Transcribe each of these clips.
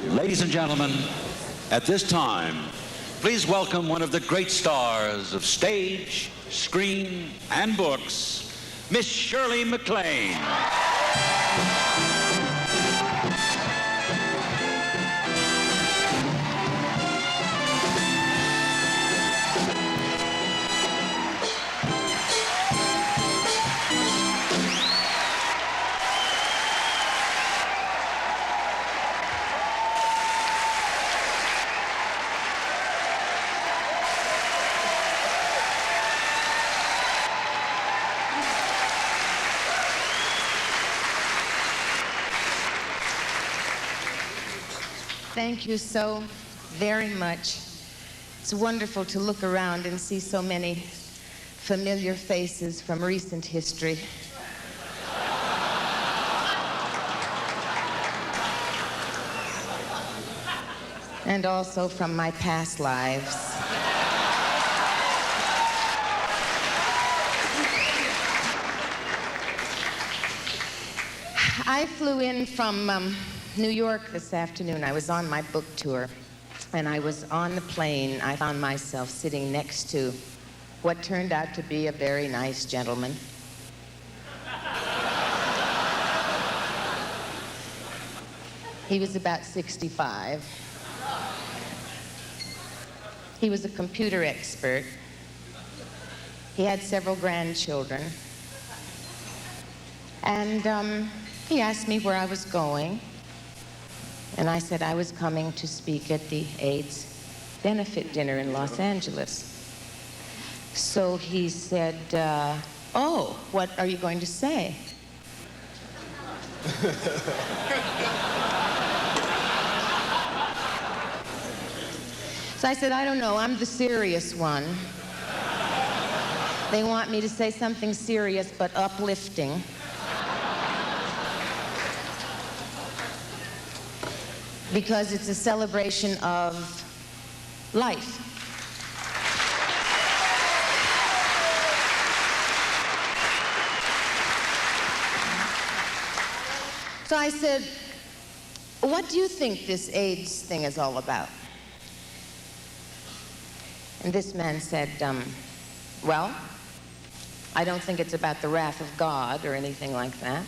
Ladies and gentlemen, at this time, please welcome one of the great stars of stage, screen, and books, Miss Shirley MacLaine. Thank you so very much. It's wonderful to look around and see so many familiar faces from recent history. And also from my past lives. I flew in from New York this afternoon. I was on my book tour, and I was on the plane. I found myself sitting next to what turned out to be a very nice gentleman. He was about 65. He was a computer expert. He had several grandchildren. And he asked me where I was going. And I said I was coming to speak at the AIDS benefit dinner in Los Angeles. So he said, oh, what are you going to say? So I said, I don't know, I'm the serious one. They want me to say something serious but uplifting. Because it's a celebration of life. So I said, what do you think this AIDS thing is all about? And this man said, well, I don't think it's about the wrath of God or anything like that.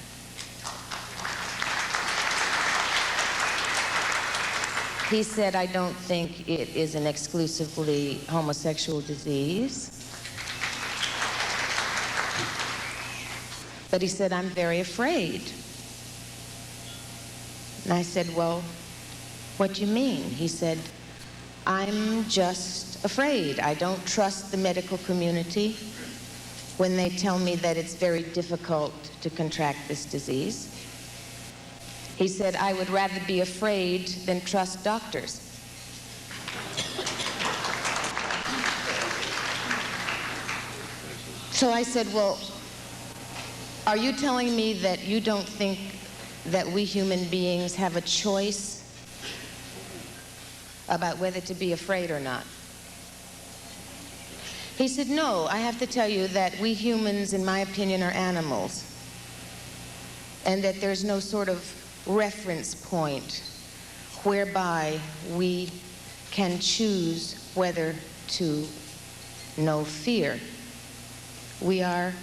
He said, I don't think it is an exclusively homosexual disease. But he said, I'm very afraid. And I said, well, what do you mean? He said, I'm just afraid. I don't trust the medical community when they tell me that it's very difficult to contract this disease. He said, I would rather be afraid than trust doctors. So I said, well, are you telling me that you don't think that we human beings have a choice about whether to be afraid or not? He said, no, I have to tell you that we humans, in my opinion, are animals, and that there's no sort of reference point whereby we can choose whether to know fear. We are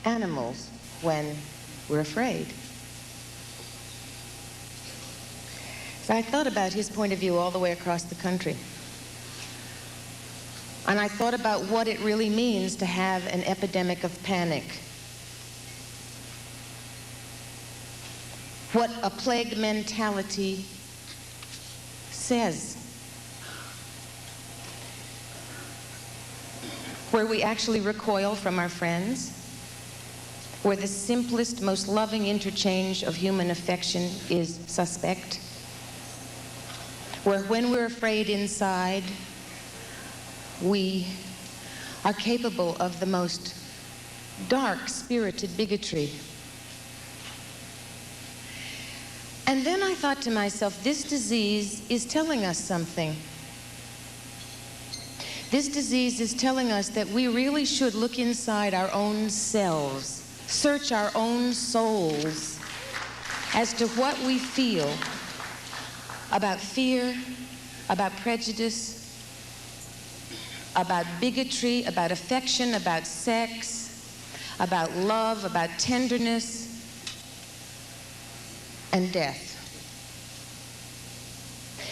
animals when we're afraid. So I thought about his point of view all the way across the country. And I thought about what it really means to have an epidemic of panic. What a plague mentality says. Where we actually recoil from our friends, where the simplest, most loving interchange of human affection is suspect, where when we're afraid inside, we are capable of the most dark-spirited bigotry. And then I thought to myself, this disease is telling us something. This disease is telling us that we really should look inside our own selves, search our own souls as to what we feel about fear, about prejudice, about bigotry, about affection, about sex, about love, about tenderness, and death.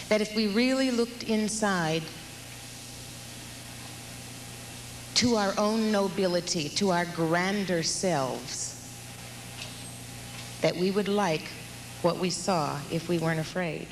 That if we really looked inside to our own nobility, to our grander selves, that we would like what we saw if we weren't afraid.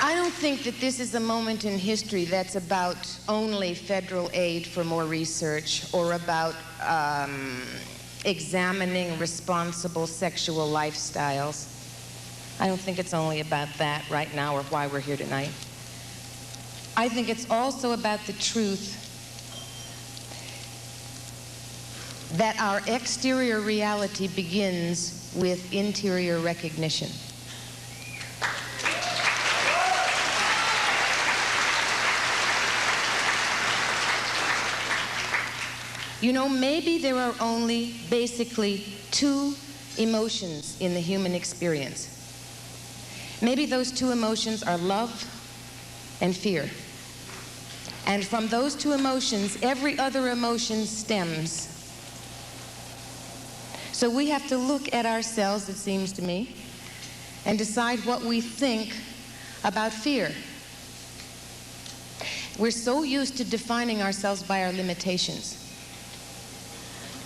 I don't think that this is a moment in history that's about only federal aid for more research or about examining responsible sexual lifestyles. I don't think it's only about that right now or why we're here tonight. I think it's also about the truth that our exterior reality begins with interior recognition. You know, maybe there are only basically two emotions in the human experience. Maybe those two emotions are love and fear. And from those two emotions, every other emotion stems. So we have to look at ourselves, it seems to me, and decide what we think about fear. We're so used to defining ourselves by our limitations.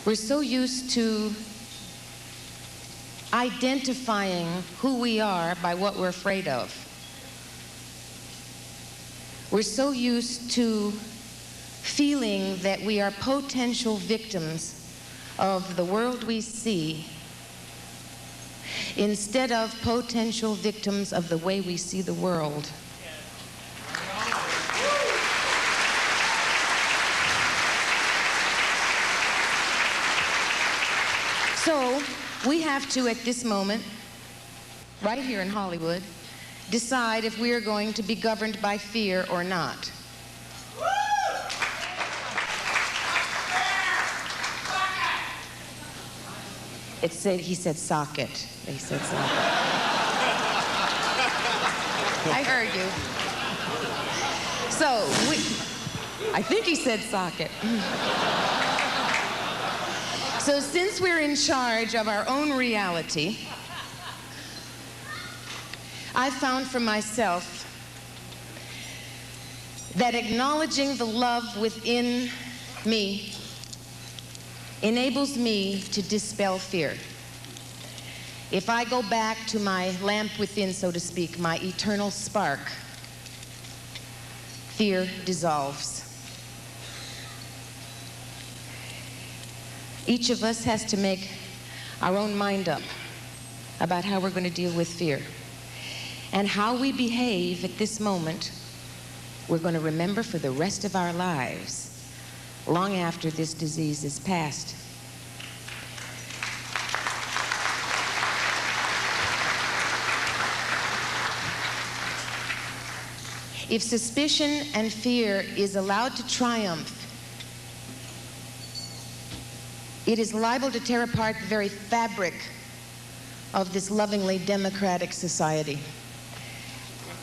We're so used to identifying who we are by what we're afraid of. We're so used to feeling that we are potential victims of the world we see instead of potential victims of the way we see the world. So we have to, at this moment, right here in Hollywood, decide if we are going to be governed by fear or not. He said socket. He said socket. I heard you. So I think he said socket. So since we're in charge of our own reality, I found for myself that acknowledging the love within me enables me to dispel fear. If I go back to my lamp within, so to speak, my eternal spark, fear dissolves. Each of us has to make our own mind up about how we're going to deal with fear. And how we behave at this moment, we're going to remember for the rest of our lives, long after this disease is past. If suspicion and fear is allowed to triumph, it is liable to tear apart the very fabric of this lovingly democratic society.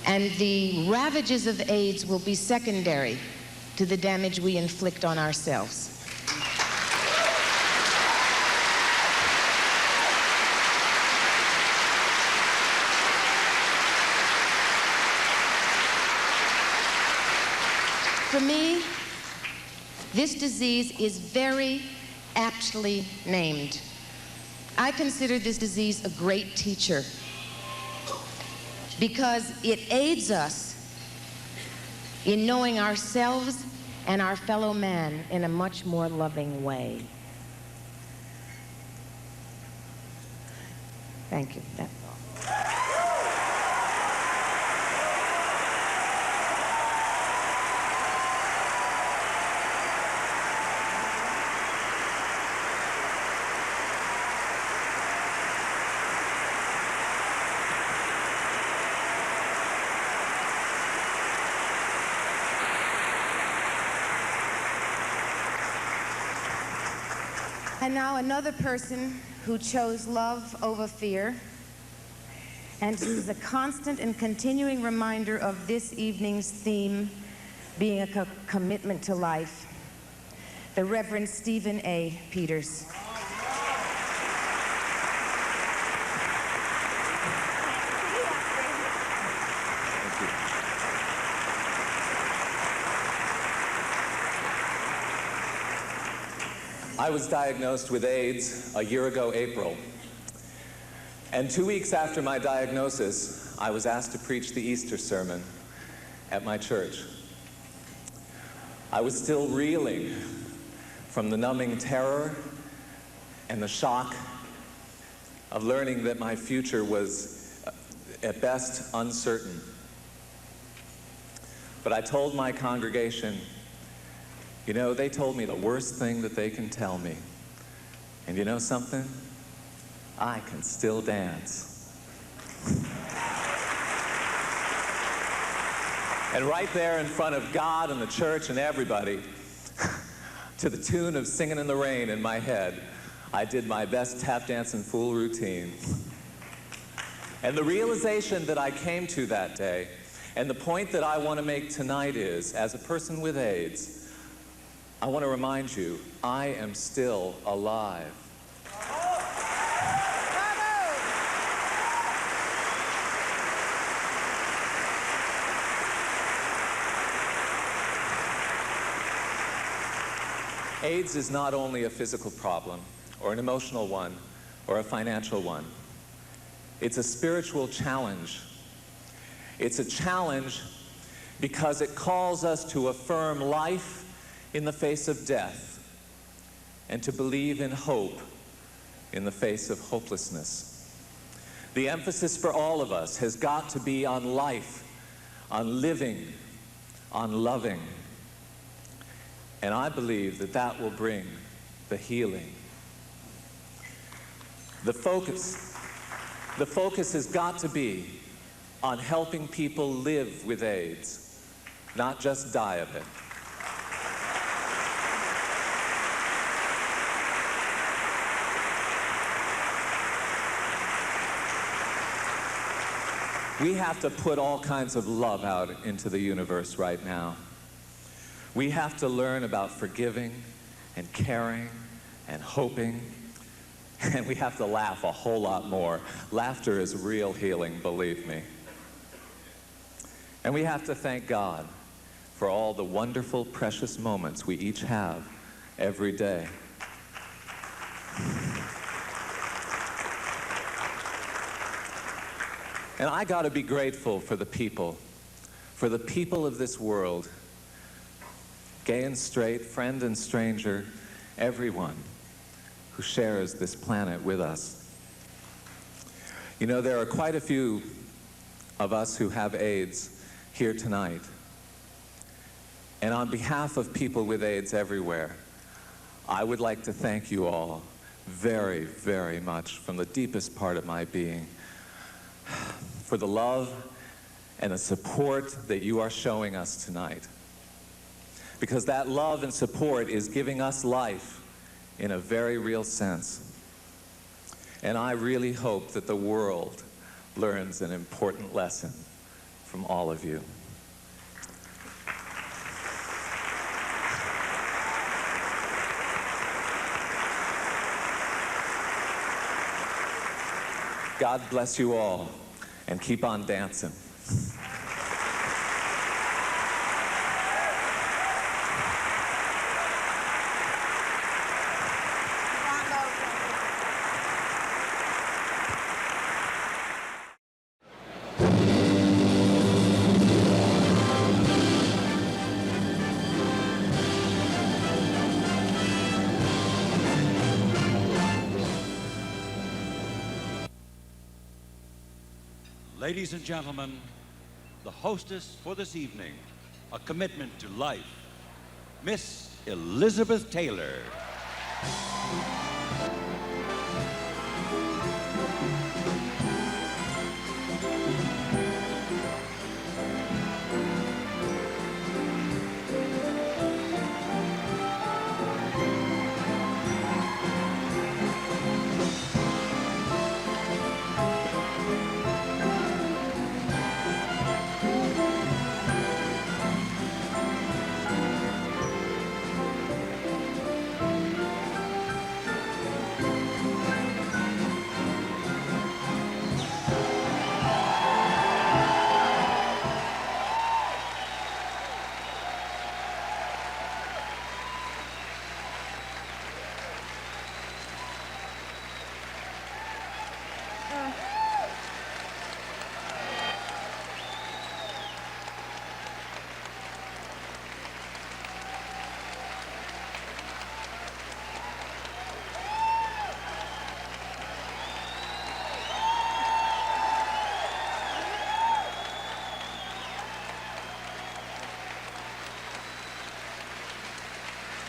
And the ravages of AIDS will be secondary to the damage we inflict on ourselves. For me, this disease is very aptly named. I consider this disease a great teacher because it aids us in knowing ourselves and our fellow man in a much more loving way. Thank you. That's all. And now another person who chose love over fear, and who's a constant and continuing reminder of this evening's theme being a commitment to life, the Reverend Stephen A. Peters. I was diagnosed with AIDS a year ago, April. And 2 weeks after my diagnosis, I was asked to preach the Easter sermon at my church. I was still reeling from the numbing terror and the shock of learning that my future was, at best, uncertain. But I told my congregation, you know, they told me the worst thing that they can tell me. And you know something? I can still dance. And right there in front of God and the church and everybody, to the tune of Singing in the Rain in my head, I did my best tap dancing fool routine. And the realization that I came to that day, and the point that I want to make tonight is, as a person with AIDS, I want to remind you, I am still alive. AIDS is not only a physical problem, or an emotional one, or a financial one. It's a spiritual challenge. It's a challenge because it calls us to affirm life in the face of death, and to believe in hope in the face of hopelessness. The emphasis for all of us has got to be on life, on living, on loving. And I believe that that will bring the healing. The focus has got to be on helping people live with AIDS, not just die of it. We have to put all kinds of love out into the universe right now. We have to learn about forgiving and caring and hoping, and we have to laugh a whole lot more. Laughter is real healing, believe me. And we have to thank God for all the wonderful, precious moments we each have every day. And I got to be grateful for the people of this world, gay and straight, friend and stranger, everyone who shares this planet with us. You know, there are quite a few of us who have AIDS here tonight. And on behalf of people with AIDS everywhere, I would like to thank you all very, very much from the deepest part of my being for the love and the support that you are showing us tonight. Because that love and support is giving us life in a very real sense. And I really hope that the world learns an important lesson from all of you. God bless you all, and keep on dancing. Ladies and gentlemen, the hostess for this evening, a commitment to life, Miss Elizabeth Taylor.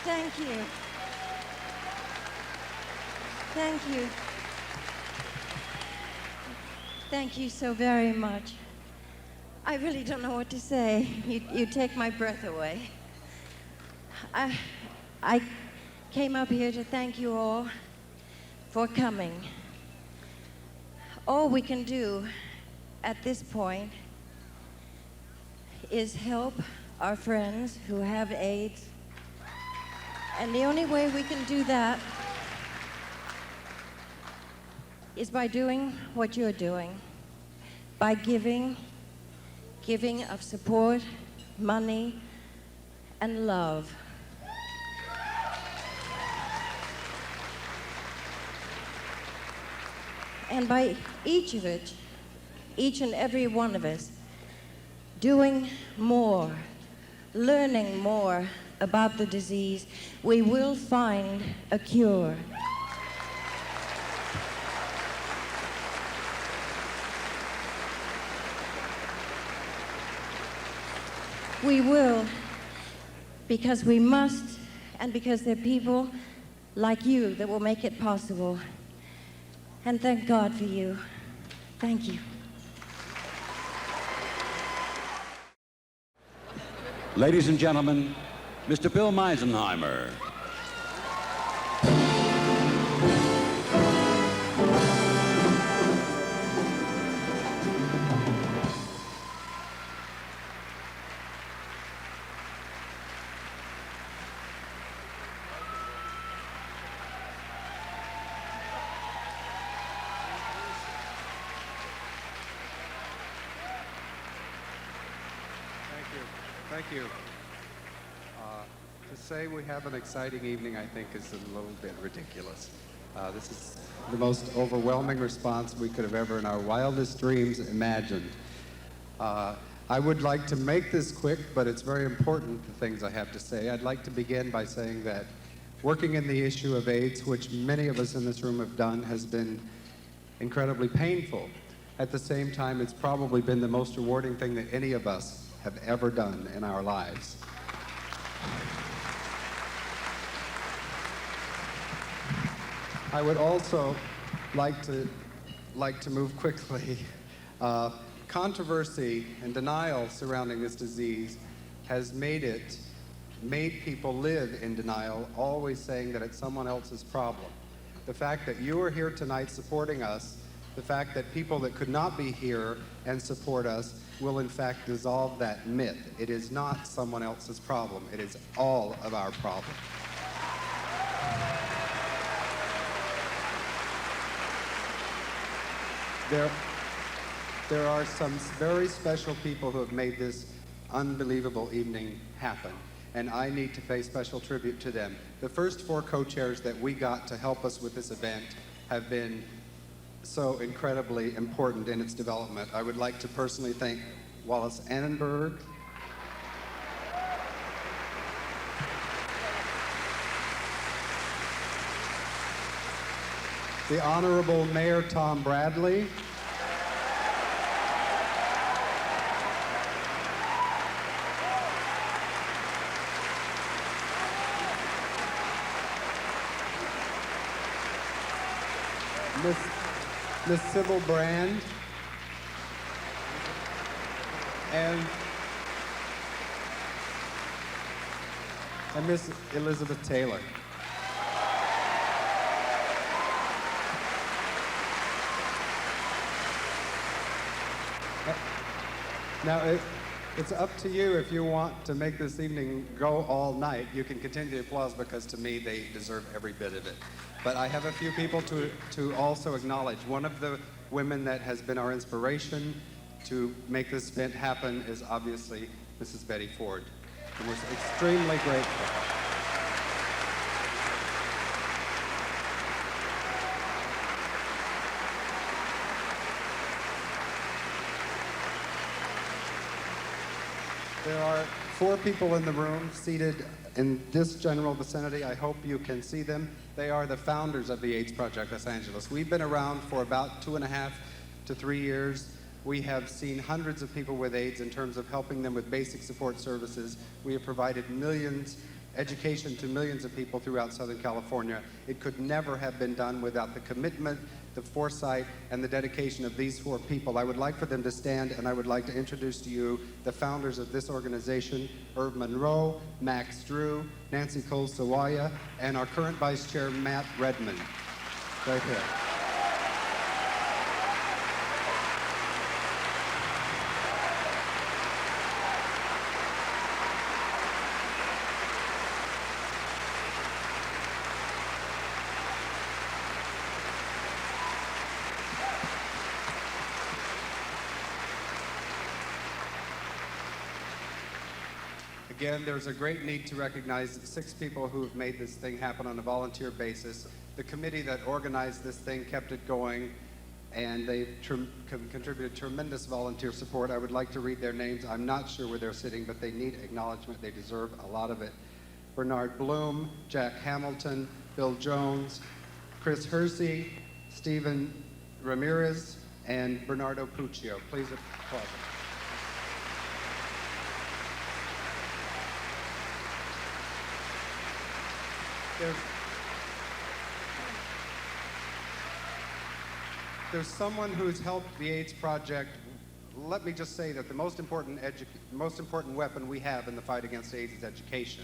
Thank you. Thank you. Thank you so very much. I really don't know what to say. You take my breath away. I came up here to thank you all for coming. All we can do at this point is help our friends who have AIDS. And the only way we can do that is by doing what you're doing, by giving of support, money, and love. And by each and every one of us, doing more, learning more about the disease, we will find a cure. We will, because we must, and because there are people like you that will make it possible. And thank God for you. Thank you. Ladies and gentlemen, Mr. Bill Meisenheimer. Thank you. To say we have an exciting evening, I think, is a little bit ridiculous. This is the most overwhelming response we could have ever in our wildest dreams imagined. I would like to make this quick, but it's very important, the things I have to say. I'd like to begin by saying that working in the issue of AIDS, which many of us in this room have done, has been incredibly painful. At the same time, it's probably been the most rewarding thing that any of us have ever done in our lives. I would also like to move quickly. Controversy and denial surrounding this disease has made people live in denial, always saying that it's someone else's problem. The fact that you are here tonight supporting us, the fact that people that could not be here and support us will in fact dissolve that myth. It is not someone else's problem. It is all of our problem. There are some very special people who have made this unbelievable evening happen, and I need to pay special tribute to them. The first 4 co-chairs that we got to help us with this event have been so incredibly important in its development. I would like to personally thank Wallace Annenberg, the Honorable Mayor Tom Bradley, Miss Sybil Brand, and Miss Elizabeth Taylor. Now, it's up to you if you want to make this evening go all night. You can continue the applause because to me they deserve every bit of it. But I have a few people to also acknowledge. One of the women that has been our inspiration to make this event happen is obviously Mrs. Betty Ford. And we're extremely grateful. There are 4 people in the room seated in this general vicinity. I hope you can see them. They are the founders of the AIDS Project Los Angeles. We've been around for about 2.5 to 3 years. We have seen hundreds of people with AIDS in terms of helping them with basic support services. We have provided millions education to millions of people throughout Southern California. It could never have been done without the commitment, the foresight, and the dedication of these 4 people. I would like for them to stand, and I would like to introduce to you the founders of this organization, Irv Monroe, Max Drew, Nancy Cole-Sawaya, and our current Vice Chair, Matt Redmond. Right here. Again, there's a great need to recognize 6 people who have made this thing happen on a volunteer basis. The committee that organized this thing kept it going, and they've contributed tremendous volunteer support. I would like to read their names. I'm not sure where they're sitting, but they need acknowledgement. They deserve a lot of it. Bernard Bloom, Jack Hamilton, Bill Jones, Chris Hersey, Stephen Ramirez, and Bernardo Puccio. Please applaud them. There's someone who's helped the AIDS Project. Let me just say that the most important weapon we have in the fight against AIDS is education.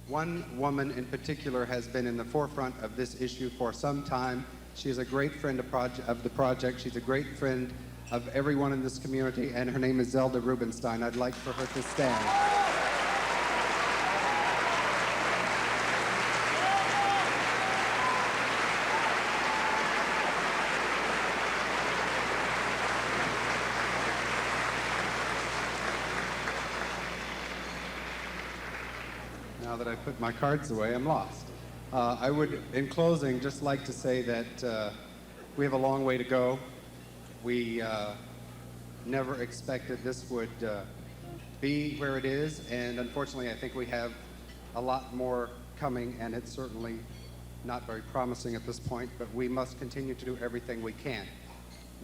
One woman in particular has been in the forefront of this issue for some time. She is a great friend of the project. She's a great friend of everyone in this community, and her name is Zelda Rubenstein. I'd like for her to stand. Now that I put my cards away, I'm lost. I would, in closing, just like to say that we have a long way to go. We never expected this would be where it is, and unfortunately, I think we have a lot more coming, and it's certainly not very promising at this point, but we must continue to do everything we can.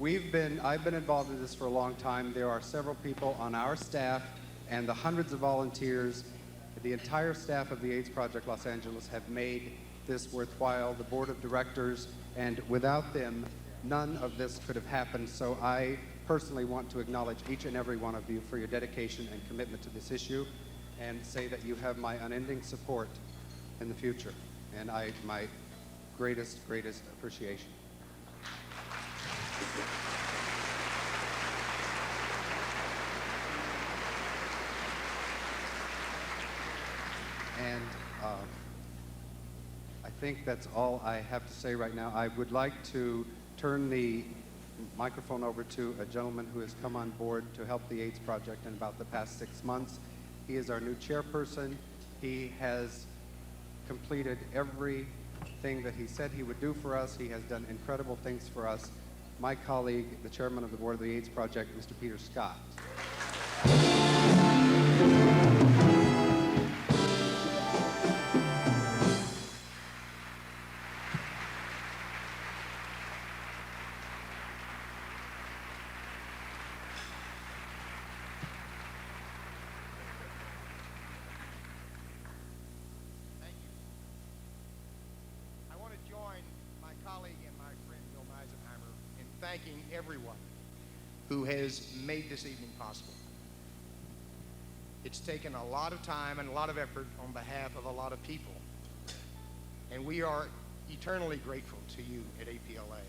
I've been involved in this for a long time. There are several people on our staff and the hundreds of volunteers. The entire staff of the AIDS Project Los Angeles have made this worthwhile, the board of directors, and without them, none of this could have happened. So I personally want to acknowledge each and every one of you for your dedication and commitment to this issue, and say that you have my unending support in the future, and my greatest appreciation. And I think that's all I have to say right now. I would like to turn the microphone over to a gentleman who has come on board to help the AIDS Project in about the past 6 months. He is our new chairperson. He has completed everything that he said he would do for us. He has done incredible things for us. My colleague, the chairman of the board of the AIDS Project, Mr. Peter Scott. Thanking everyone who has made this evening possible. It's taken a lot of time and a lot of effort on behalf of a lot of people, and we are eternally grateful to you at APLA.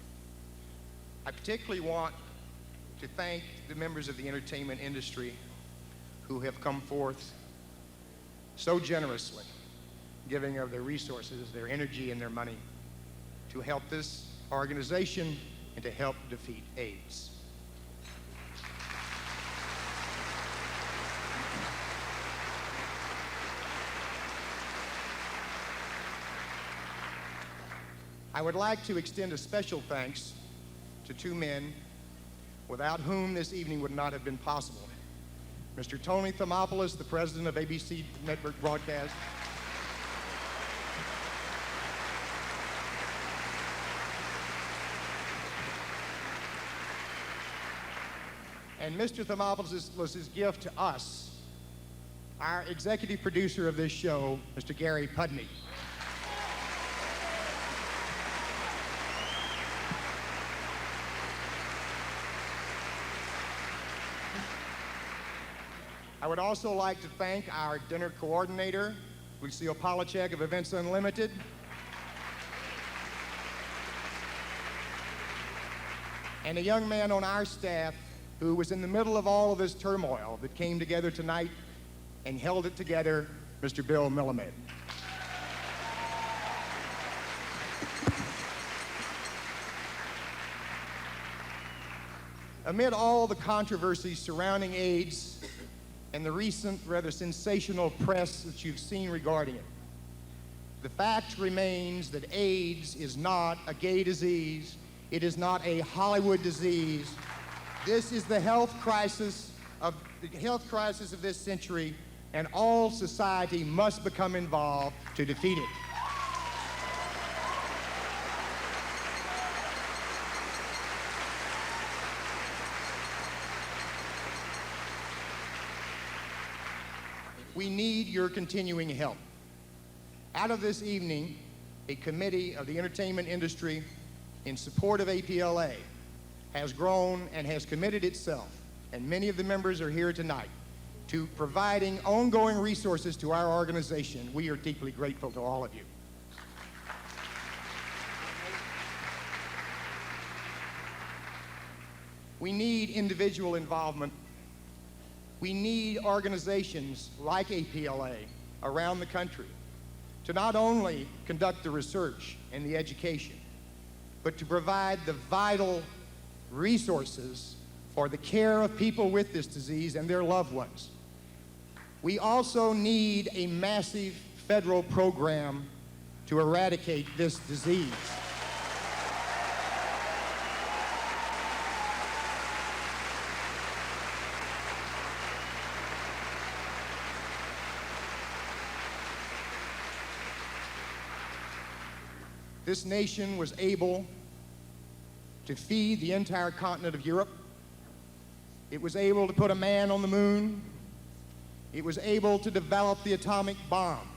I particularly want to thank the members of the entertainment industry who have come forth so generously, giving of their resources, their energy, and their money to help this organization and to help defeat AIDS. I would like to extend a special thanks to 2 men without whom this evening would not have been possible. Mr. Tony Thomopoulos, the president of ABC Network Broadcast, and Mr. Thomopoulos' gift to us our executive producer of this show, Mr. Gary Pudney. I would also like to thank our dinner coordinator, Lucille Polachek of Events Unlimited. And a young man on our staff who was in the middle of all of this turmoil that came together tonight and held it together, Mr. Bill Millimed. Amid all the controversies surrounding AIDS and the recent, rather sensational press that you've seen regarding it, the fact remains that AIDS is not a gay disease. It is not a Hollywood disease. This is the health crisis of this century, and all society must become involved to defeat it. We need your continuing help. Out of this evening, a committee of the entertainment industry in support of APLA has grown and has committed itself, and many of the members are here tonight, to providing ongoing resources to our organization. We are deeply grateful to all of you. We need individual involvement. We need organizations like APLA around the country to not only conduct the research and the education, but to provide the vital resources for the care of people with this disease and their loved ones. We also need a massive federal program to eradicate this disease. This nation was able to feed the entire continent of Europe. It was able to put a man on the moon. It was able to develop the atomic bomb.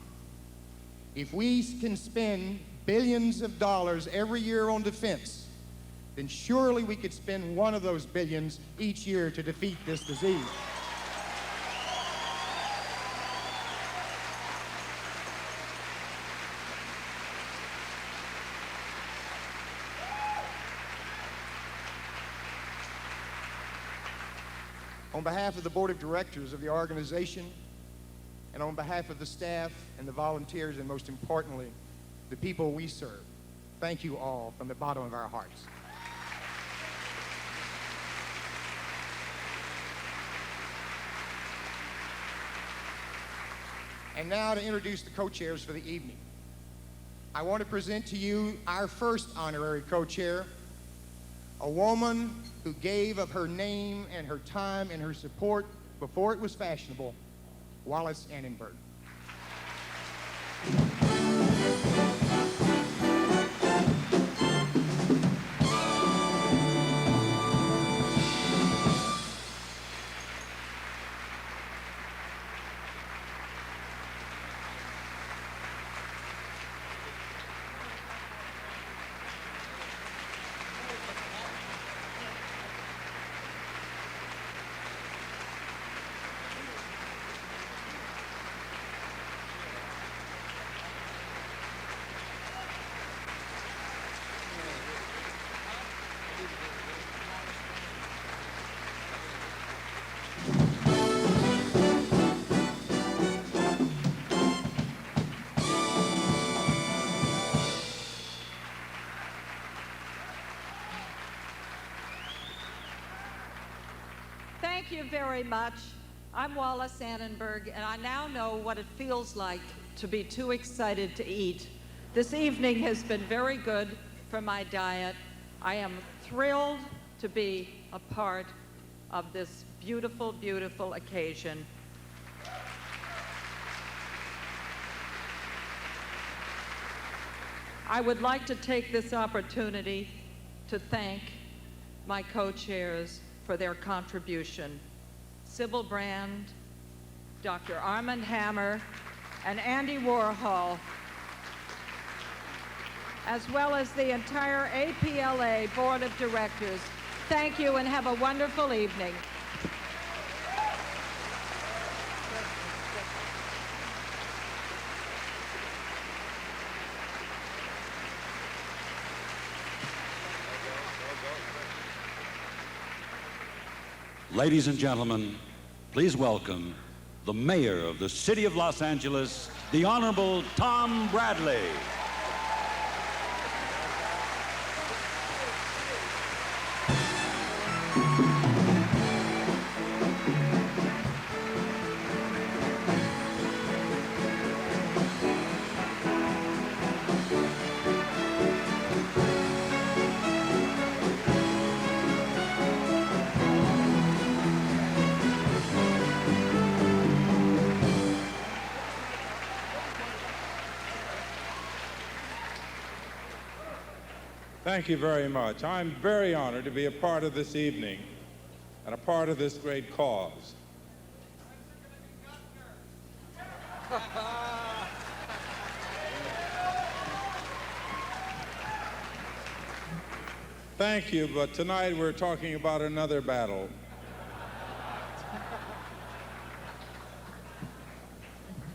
If we can spend billions of dollars every year on defense, then surely we could spend one of those billions each year to defeat this disease. On behalf of the board of directors of the organization, and on behalf of the staff and the volunteers, and most importantly, the people we serve, thank you all from the bottom of our hearts. And now to introduce the co-chairs for the evening. I want to present to you our first honorary co-chair, a woman who gave of her name and her time and her support before it was fashionable, Wallace Annenberg. Thank you very much. I'm Wallace Annenberg, and I now know what it feels like to be too excited to eat. This evening has been very good for my diet. I am thrilled to be a part of this beautiful, beautiful occasion. I would like to take this opportunity to thank my co-chairs for their contribution. Sybil Brand, Dr. Armand Hammer, and Andy Warhol, as well as the entire APLA Board of Directors. Thank you and have a wonderful evening. Ladies and gentlemen, please welcome the mayor of the city of Los Angeles, the Honorable Tom Bradley. Thank you very much. I'm very honored to be a part of this evening and a part of this great cause. Thank you, but tonight we're talking about another battle.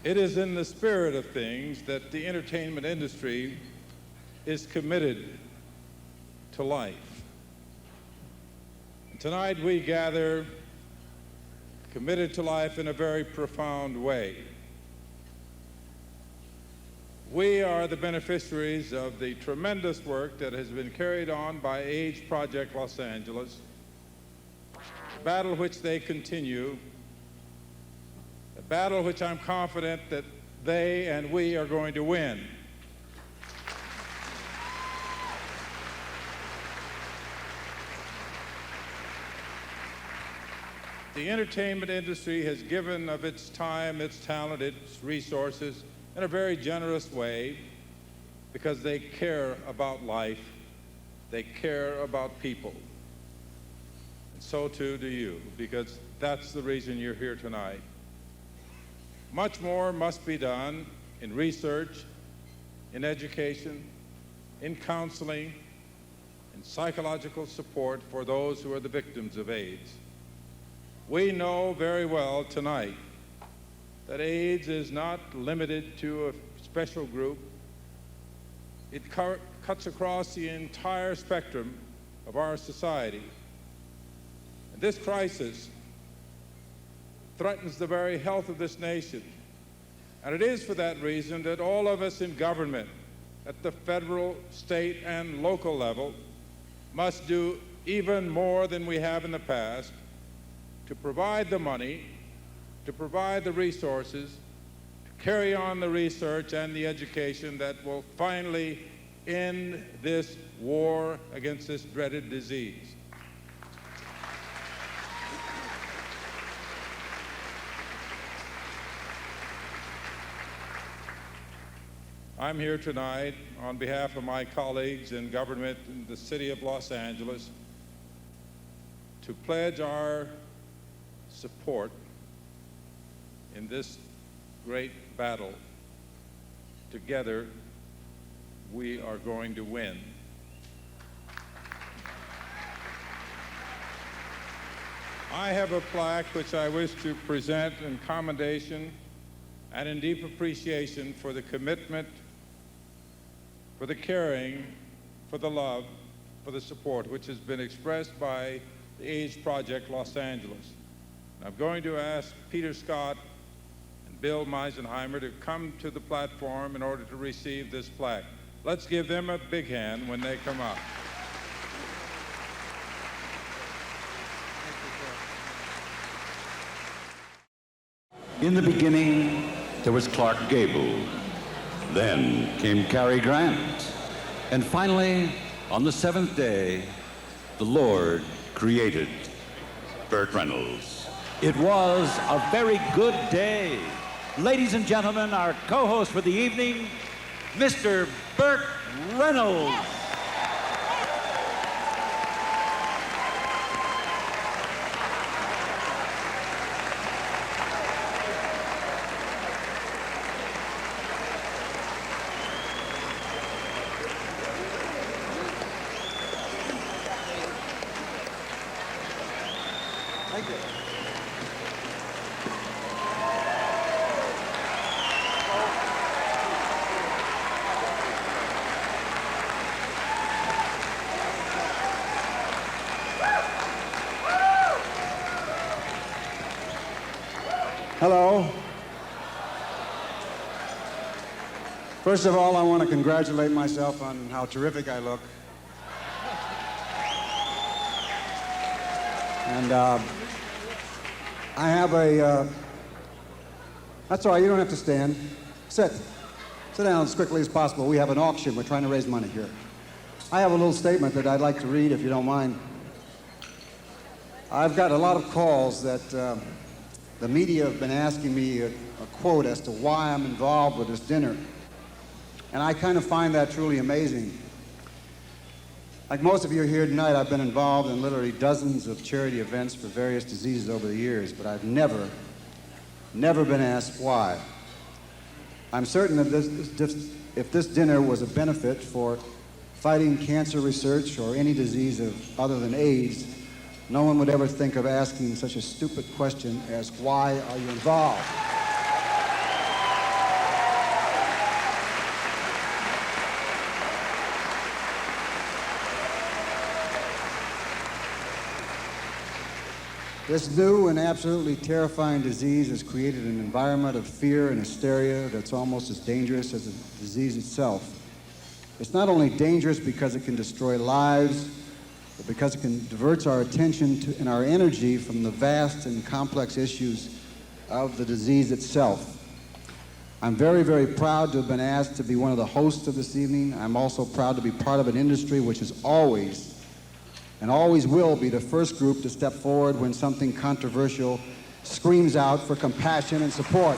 It is in the spirit of things that the entertainment industry is committed to life. And tonight we gather committed to life in a very profound way. We are the beneficiaries of the tremendous work that has been carried on by AIDS Project Los Angeles, a battle which they continue, a battle which I'm confident that they and we are going to win. The entertainment industry has given of its time, its talent, its resources in a very generous way because they care about life, they care about people. And so too do you, because that's the reason you're here tonight. Much more must be done in research, in education, in counseling, in psychological support for those who are the victims of AIDS. We know very well tonight that AIDS is not limited to a special group. It cuts across the entire spectrum of our society. And this crisis threatens the very health of this nation. And it is for that reason that all of us in government, at the federal, state, and local level, must do even more than we have in the past to provide the money, to provide the resources, to carry on the research and the education that will finally end this war against this dreaded disease. I'm here tonight on behalf of my colleagues in government in the city of Los Angeles to pledge our support in this great battle. Together, we are going to win. I have a plaque which I wish to present in commendation and in deep appreciation for the commitment, for the caring, for the love, for the support which has been expressed by the AIDS Project Los Angeles. I'm going to ask Peter Scott and Bill Meisenheimer to come to the platform in order to receive this plaque. Let's give them a big hand when they come up. In the beginning, there was Clark Gable. Then came Cary Grant. And finally, on the seventh day, the Lord created Burt Reynolds. It was a very good day. Ladies and gentlemen, our co-host for the evening, Mr. Burt Reynolds. Thank you. Hello. First of all, I want to congratulate myself on how terrific I look. And I have a... that's all right, you don't have to stand. Sit. Sit down as quickly as possible. We have an auction. We're trying to raise money here. I have a little statement that I'd like to read, if you don't mind. I've got a lot of calls that the media have been asking me a quote as to why I'm involved with this dinner. And I kind of find that truly amazing. Like most of you here tonight, I've been involved in literally dozens of charity events for various diseases over the years, but I've never been asked why. I'm certain that if this dinner was a benefit for fighting cancer research or any disease other than AIDS, no one would ever think of asking such a stupid question as, why are you involved? This new and absolutely terrifying disease has created an environment of fear and hysteria that's almost as dangerous as the disease itself. It's not only dangerous because it can destroy lives, but because it can divert our attention and our energy from the vast and complex issues of the disease itself. I'm very, very proud to have been asked to be one of the hosts of this evening. I'm also proud to be part of an industry which is always and always will be the first group to step forward when something controversial screams out for compassion and support.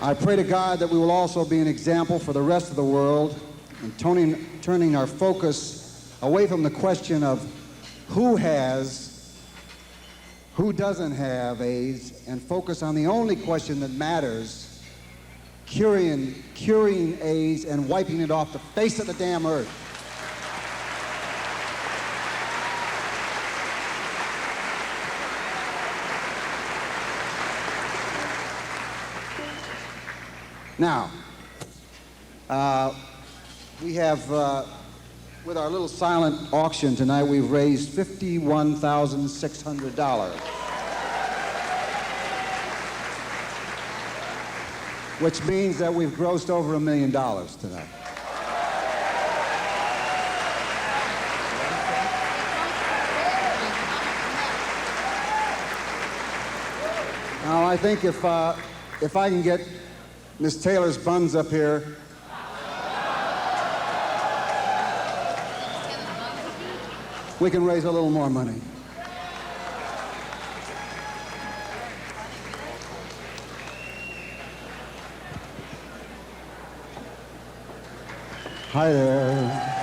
I pray to God that we will also be an example for the rest of the world and turning our focus away from the question of who has, who doesn't have AIDS, and focus on the only question that matters, curing AIDS and wiping it off the face of the damn earth. Now, we have, with our little silent auction tonight, we've raised $51,600, which means that we've grossed over $1 million tonight. Now, I think if I can get Miss Taylor's buns up here. We can raise a little more money. Hi there.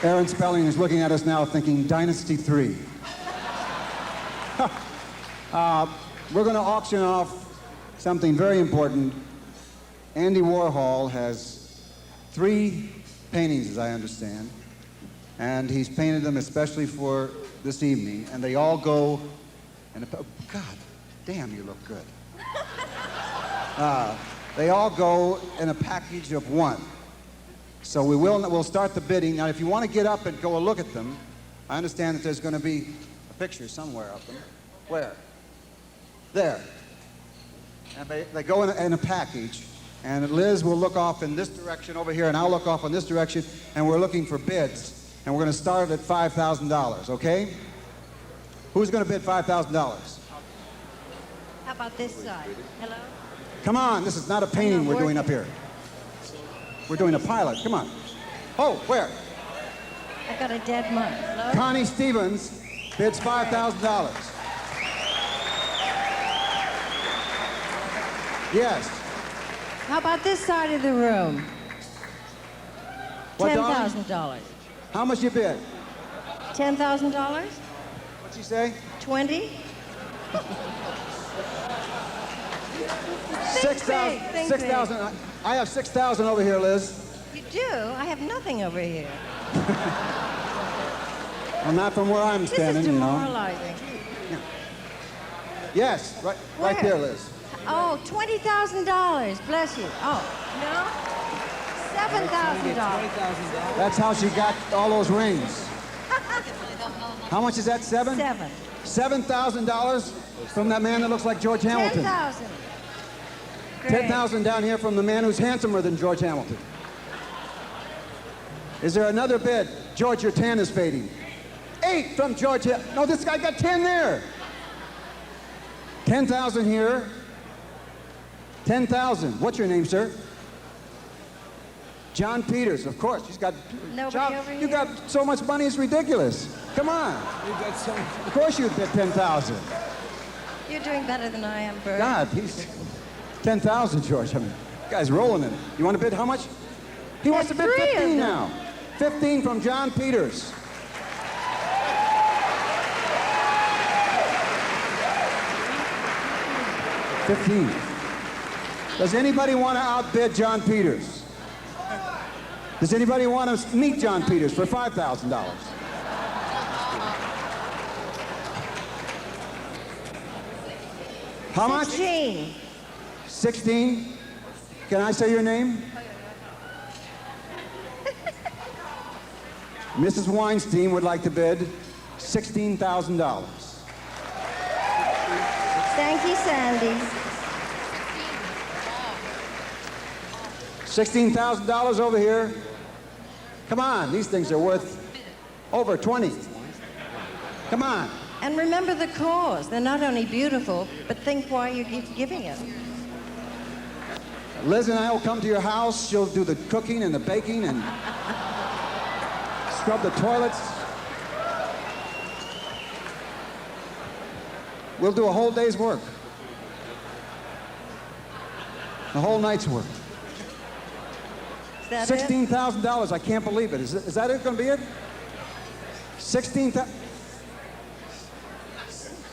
Aaron Spelling is looking at us now thinking, Dynasty 3. We're going to auction off something very important. Andy Warhol has 3 paintings, as I understand, and he's painted them especially for this evening, and they all go in a... God damn, you look good. They all go in a package of 1. So we'll start the bidding. Now, if you want to get up and go look at them, I understand that there's going to be a picture somewhere of them. Where? There. And they go in a package, and Liz will look off in this direction over here, and I'll look off in this direction, and we're looking for bids. And we're going to start at $5,000, okay? Who's going to bid $5,000? How about this side? Hello? Come on, this is not a painting we're doing up here. We're doing a pilot. Come on. Oh, where? I got a dead month. Hello? Connie Stevens bids $5,000. Yes. How about this side of the room? What, darling? $10,000. How much you bid? $10,000? What'd you say? 20? 6,000. Think 6,000. I have 6,000 over here, Liz. You do? I have nothing over here. Well, not from where I'm standing, This is you know. demoralizing. Yes, right Where? there, Liz. Oh, $20,000. Bless you. Oh, no? $7,000. That's how she got all those rings. How much is that? Seven? $7,000 from that man that looks like George Hamilton. 10,000. 10,000 down here from the man who's handsomer than George Hamilton. Is there another bid? George, your tan is fading. 8 from George. No, this guy got 10 there. 10,000 here. 10,000. What's your name, sir? John Peters, of course. He's got. Nobody John, over you here? got so much money, it's ridiculous. Come on. Of course you bid 10,000. You're doing better than I am, Burt. God, he's 10,000, George. I mean, guy's rolling in it. You want to bid how much? He wants to bid 15 now. 15 from John Peters. $15. Does anybody want to outbid John Peters? Does anybody want to meet John Peters for $5,000? How much? 16. 16. Can I say your name? Mrs. Weinstein would like to bid $16,000. Thank you, Sandy. $16,000 over here. Come on, these things are worth over 20. Come on. And remember the cause. They're not only beautiful, but think why you're giving it. Liz and I will come to your house. She'll do the cooking and the baking and scrub the toilets. We'll do a whole day's work. A whole night's work. Is that it? $16,000. I can't believe it. Is that it going to be it? 16,000.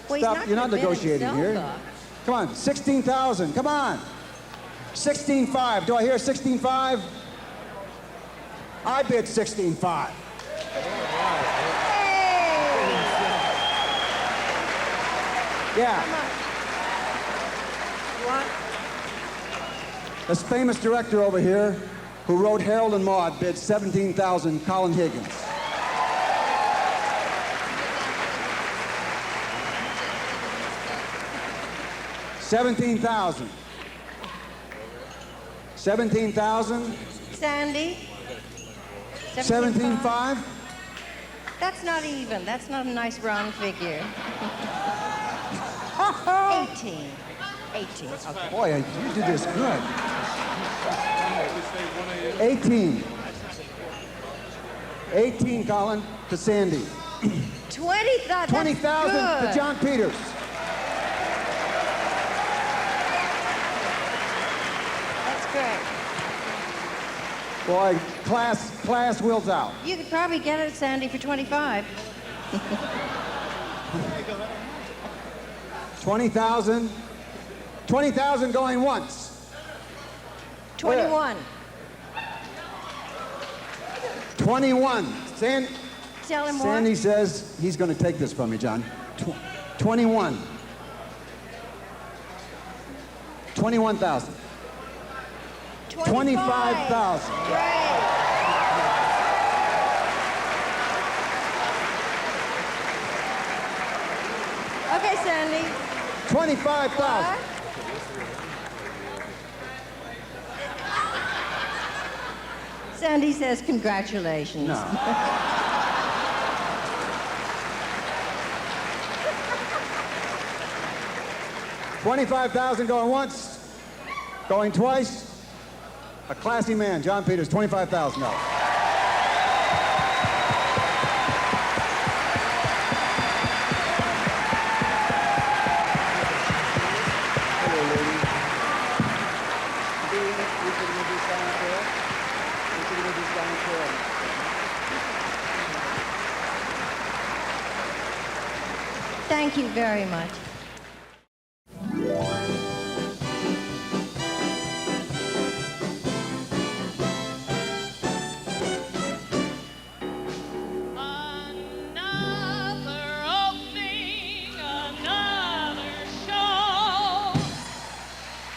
Well, Stop. You're not gonna bid negotiating himself here. up. Come on. 16,000. Come on. 16.5. Do I hear 16.5? I bid 16.5. Yeah. What? This famous director over here who wrote Harold and Maude bid 17,000, Colin Higgins. $17,000. 17,000. Sandy? 17.5. That's not even. That's not a nice round figure. 18. 18. Okay. Boy, you did this good. 18. 18, Colin, to Sandy. 20,000. 20,000 to John Peters. That's great. Boy, class wheels out. You could probably get it, Sandy, for 25. 20,000. 20,000 going once. 21. 21. Tell him what? Sandy says he's going to take this from me, John. 21. 21,000. 25,000. Great. Okay, Sandy. 25,000. Sandy says congratulations. No. $25,000 going once, going twice. A classy man, John Peters, $25,000. Thank you very much.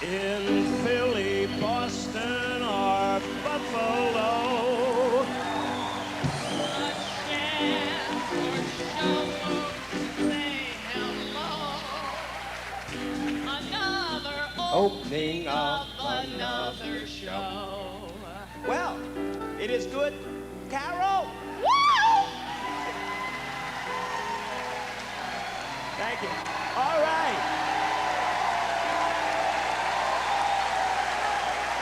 In Philly, Boston, or Buffalo. A chance for someone to say hello. Another opening of another show. Well, it is good. Carroll! Woo! Thank you. All right.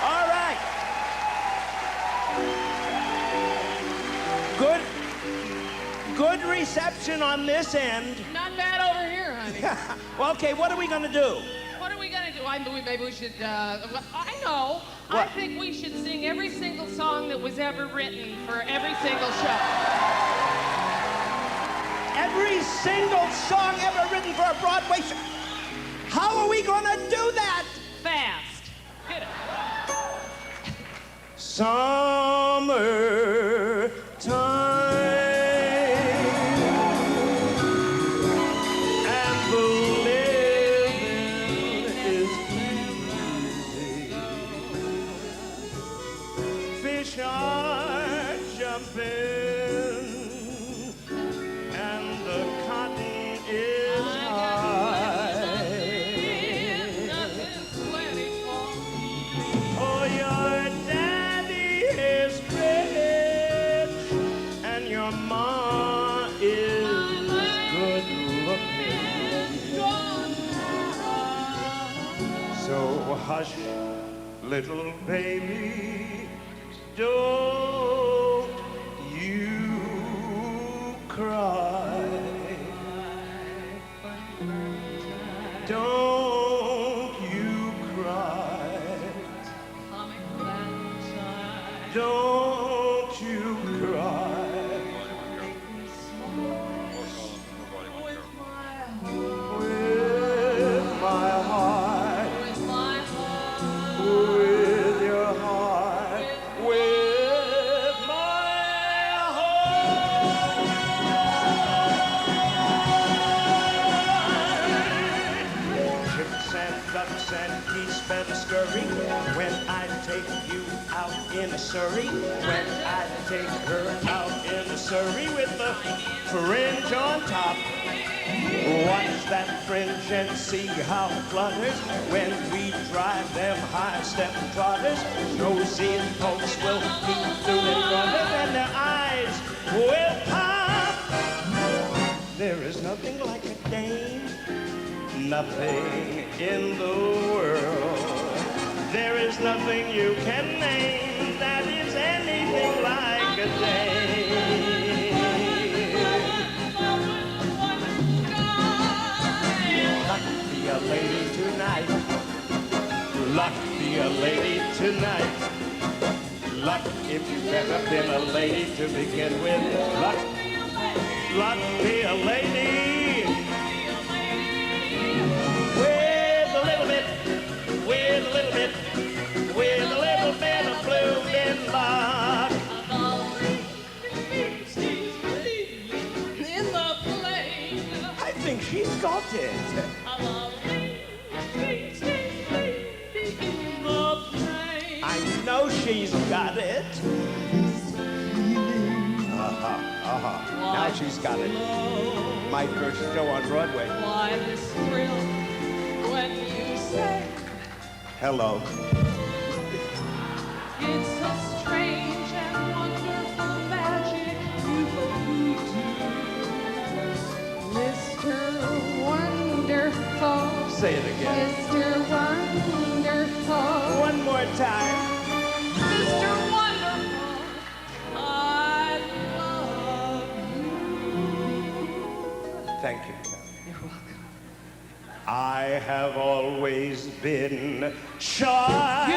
All right. Good reception on this end. Not bad over here, honey. Well, okay, what are we gonna do? What are we gonna do? Maybe we should, I know. What? I think we should sing every single song that was ever written for every single show. Every single song ever written for a Broadway show. How are we gonna do that? Fast. Get it. Summertime, and the living is easy. Fish are jumping, and the cotton is high. Oh, your daddy is rich, and your ma is good looking. So hush, little baby, don't you cry. Don't you cry. Don't you cry. With my heart. With your heart. With my heart. Chips and ducks and geese better scurry when I take you out in a Surrey. When I take her out in a Surrey with the fringe on top. Watch that fringe and see how it flutters when we drive them high-step trotters. Nosy folks will peek through their runners and their eyes will pop. There is nothing like a dame, nothing in the world. There is nothing you can name that is anything like a dame. Luck be a lady tonight. Luck be a lady tonight. Luck if you've ever been a lady to begin with. Luck be a lady. With a little bit, with a little bit, with a little bit of blooming luck. In the plane. I think she's got it. I know she's got it. Now she's got it. My first show on Broadway. Why this thrill when you say Hello. it's a strange and wonderful magic you do, Mr. Wonderful. Say it again. Mr. Wonderful. One more time. Mr. Wonderful, I love you. Thank you. You're welcome. I have always been shy.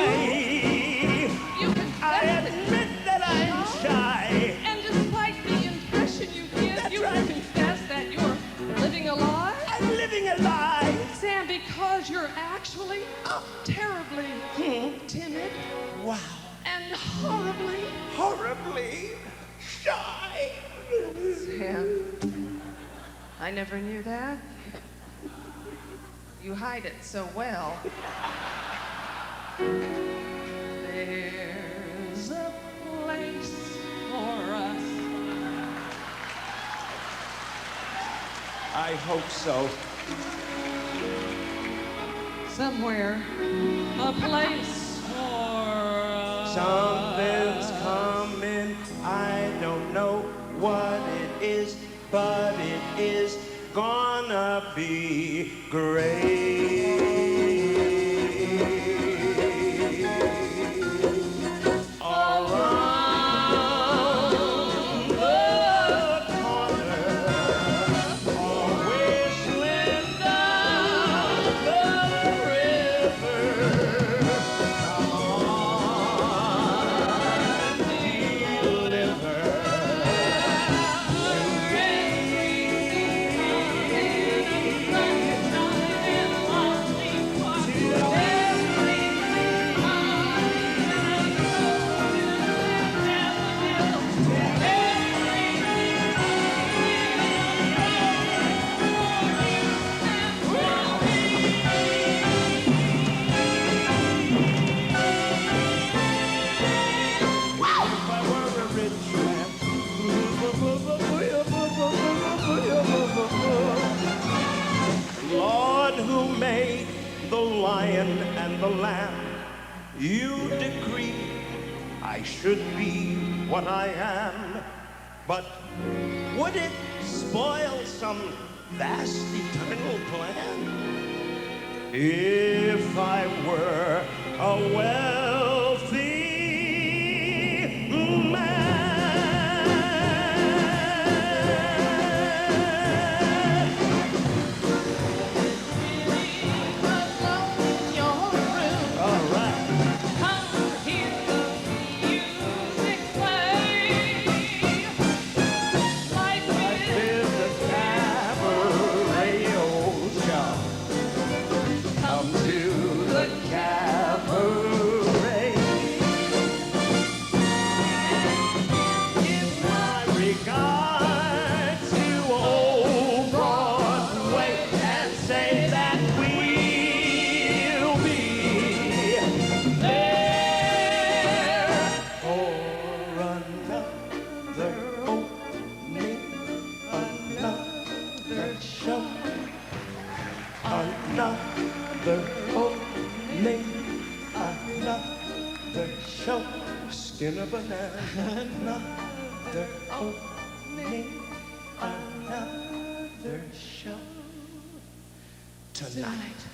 You I admit that I'm shy. And despite the impression you give, That's you right. confess that you're living a lie? shy. Sam, I never knew that. You hide it so well. There's a place for us. I hope so. Somewhere, a place for us. Something's coming, I don't know what it is, but it is gonna be great. Around the corner, or whistling down the river. Come on, deliver If I were a rich man, Lord, who made the lion and the lamb, you decree I should be what I am. But would it spoil some vast eternal plan if I were a wealthy man? All right. Life is a cabaret, old show. Come to the cabaret. Give my regards to old Broadway and say that we'll be there for another opening, another show, another opening, another show. Skin a banana, another opening, another show tonight.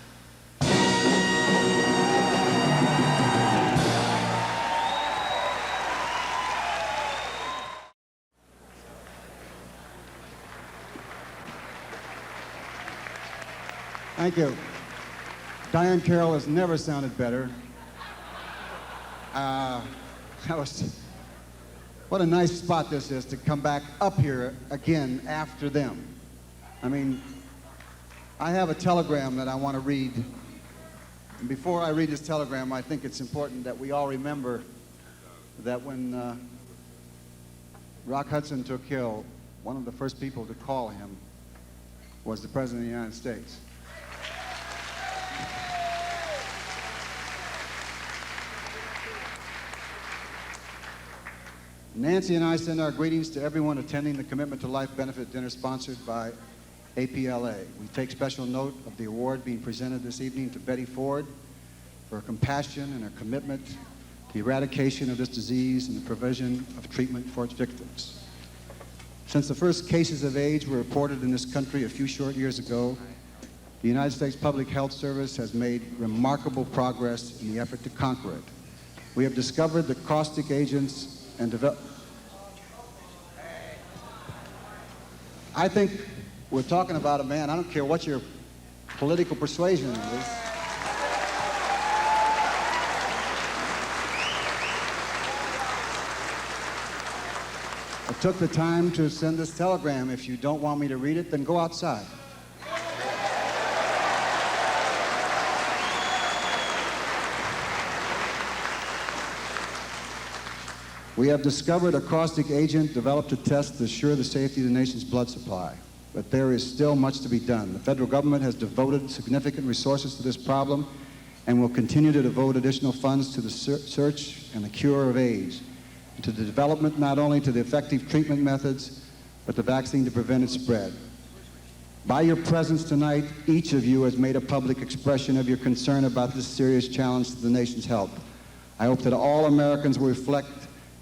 Thank you. Diahann Carroll has never sounded better. What a nice spot this is to come back up here again after them. I mean, I have a telegram that I want to read. And before I read this telegram, I think it's important that we all remember that when Rock Hudson took Hill, one of the first people to call him was the President of the United States. Nancy and I send our greetings to everyone attending the Commitment to Life benefit dinner sponsored by APLA. We take special note of the award being presented this evening to Betty Ford for her compassion and her commitment to the eradication of this disease and the provision of treatment for its victims. Since the first cases of AIDS were reported in this country a few short years ago, the United States Public Health Service has made remarkable progress in the effort to conquer it. We have discovered the caustic agents and I think we're talking about a man, I don't care what your political persuasion is. I took the time to send this telegram. If you don't want me to read it, then go outside. We have discovered a caustic agent developed to test to assure the safety of the nation's blood supply. But there is still much to be done. The federal government has devoted significant resources to this problem and will continue to devote additional funds to the search and the cure of AIDS, to the development not only to the effective treatment methods, but the vaccine to prevent its spread. By your presence tonight, each of you has made a public expression of your concern about this serious challenge to the nation's health. I hope that all Americans will reflect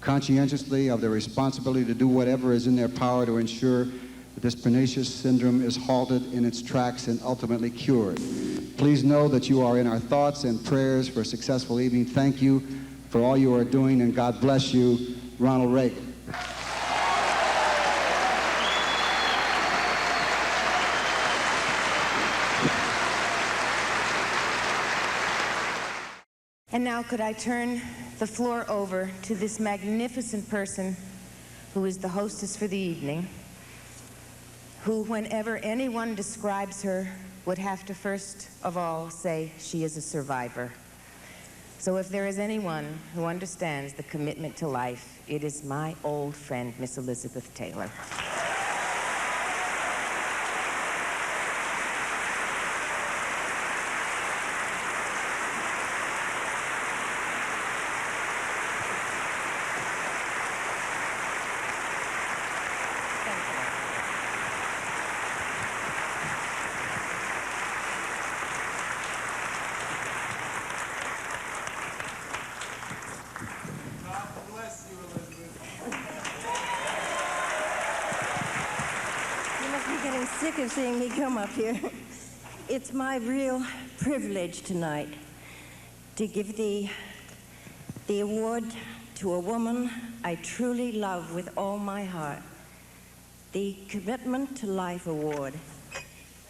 conscientiously of their responsibility to do whatever is in their power to ensure that this pernicious syndrome is halted in its tracks and ultimately cured. Please know that you are in our thoughts and prayers for a successful evening. Thank you for all you are doing, and God bless you, Ronald Reagan. And now could I turn the floor over to this magnificent person who is the hostess for the evening, who, whenever anyone describes her, would have to first of all say she is a survivor. So if there is anyone who understands the commitment to life, it is my old friend, Miss Elizabeth Taylor. Sick of seeing me come up here. It's my real privilege tonight to give the award to a woman I truly love with all my heart, the Commitment to Life Award.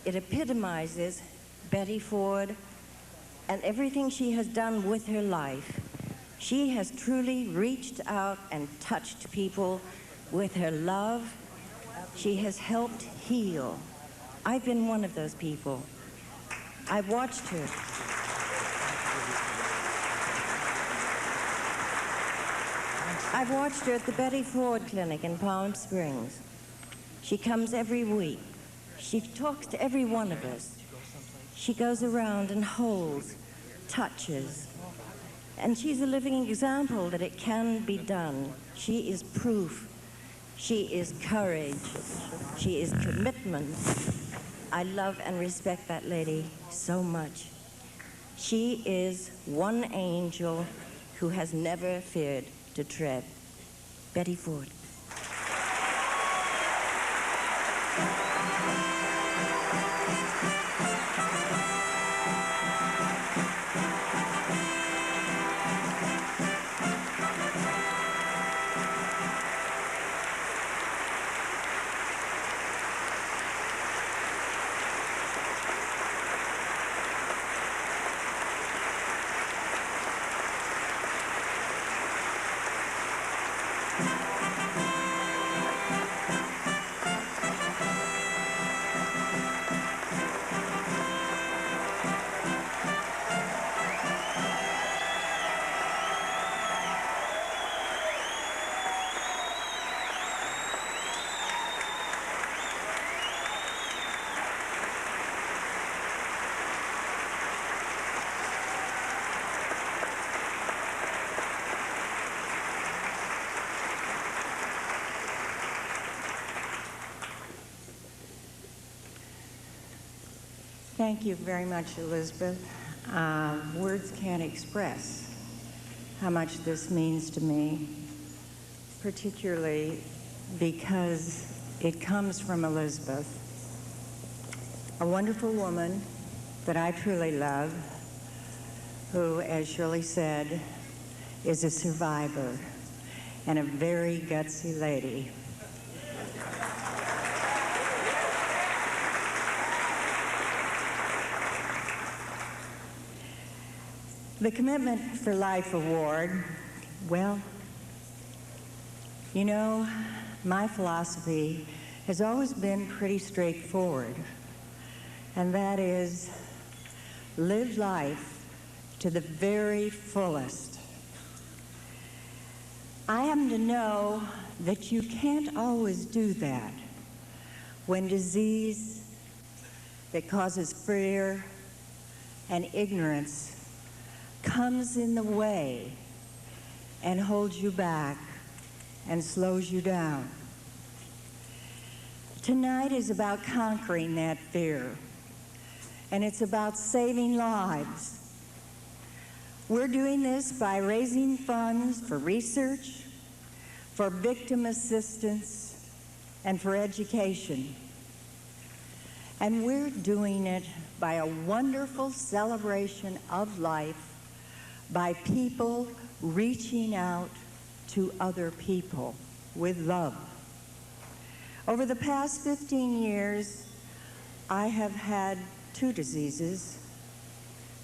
It epitomizes Betty Ford and everything she has done with her life. She has truly reached out and touched people with her love. She has helped heal. I've been one of those people. I've watched her. I've watched her at the Betty Ford Clinic in Palm Springs. She comes every week. She talks to every one of us. She goes around and holds, touches. And she's a living example that it can be done. She is proof. She is courage. She is commitment. I love and respect that lady so much. She is one angel who has never feared to tread. Betty Ford. Thank you very much, Elizabeth. Words can't express how much this means to me, particularly because it comes from Elizabeth, a wonderful woman that I truly love, who, as Shirley said, is a survivor and a very gutsy lady. The Commitment for Life Award, well, you know, my philosophy has always been pretty straightforward, and that is live life to the very fullest. I happen to know that you can't always do that when disease that causes fear and ignorance comes in the way and holds you back and slows you down. Tonight is about conquering that fear, and it's about saving lives. We're doing this by raising funds for research, for victim assistance, and for education. And we're doing it by a wonderful celebration of life, by people reaching out to other people with love. Over the past 15 years, I have had 2 diseases,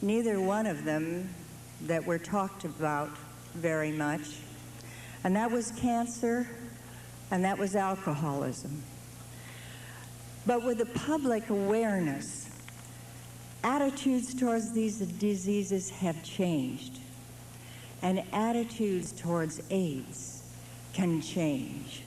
neither one of them that were talked about very much, and that was cancer and that was alcoholism. But with the public awareness, attitudes towards these diseases have changed, and attitudes towards AIDS can change.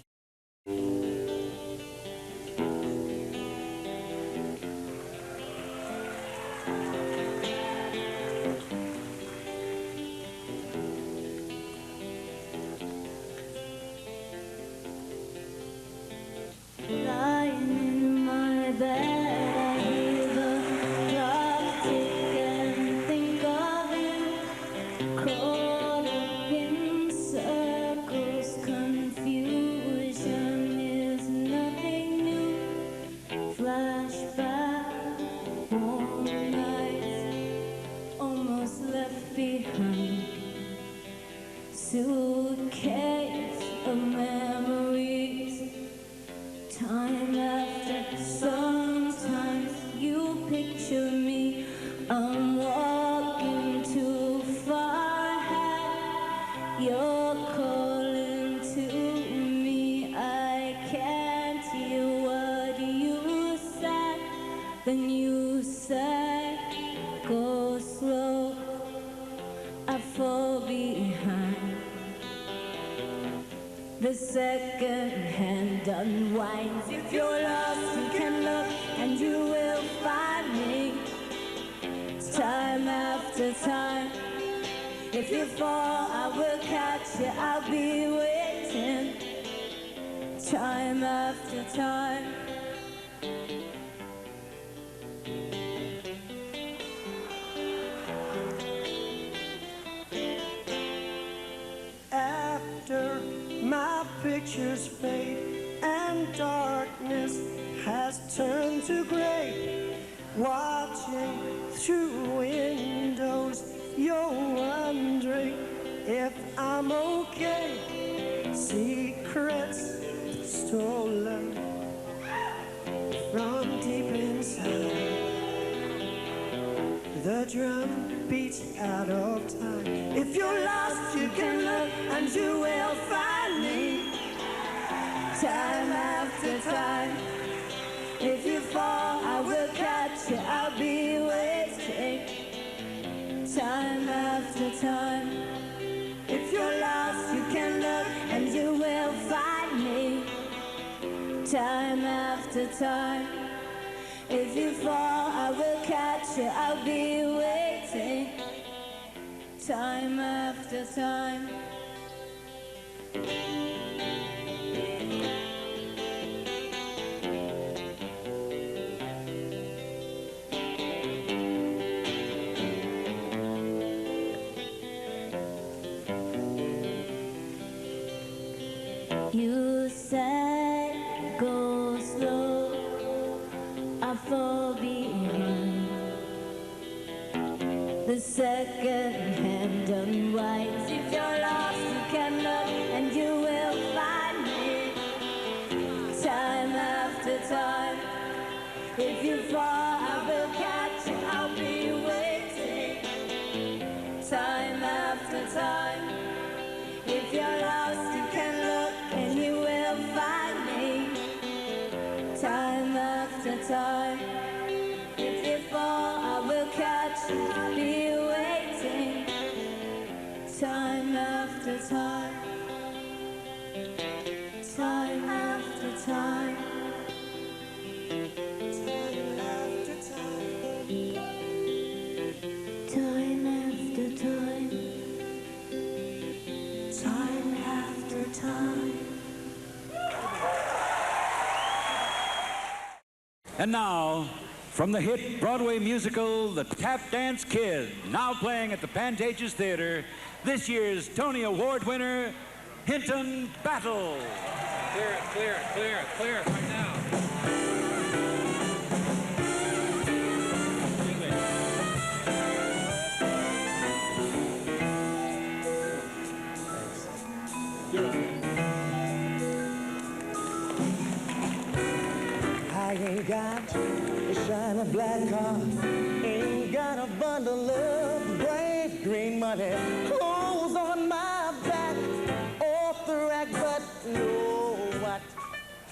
Suitcase of memories, time after sometimes you picture me, I'm walking too far ahead, you're calling to me, I can't hear what you said, then you said, go slow, I fall behind. The second hand unwinds. If you're lost, you can look and you will find me. Time after time. If you fall, I will catch you. I'll be waiting. Time after time. After my pictures fade and darkness has turned to gray, watching through windows, you're wondering if I'm okay. Secrets stolen from deep inside. The drum beats out of time. If you're lost, you can look and you will find me. Time after time. If you fall, I will catch you. I'll be waiting. Time after time. If you're lost, you can look and you will find me. Time after time. If you fall, I will catch you. I'll be waiting. Time after time. You said go slow, I fall behind. The second hand unwinds. If you're lost, you can look and you will find me. Time after time. If you fall, I will catch you. I'll be waiting. Time after time. If you're lost, you can look and you will find me. Time after time. If you fall, I will catch you. I'll be waiting. Time after time. Time after time. Time after time. Time after time. Time after time. And now, from the hit Broadway musical, The Tap Dance Kid, now playing at the Pantages Theater, this year's Tony Award winner, Hinton Battle. Clear it, clear it, clear it, clear it right now. I ain't got a shiny black car, ain't got a bundle of bright green money, clothes on my back, off the rack, but know what,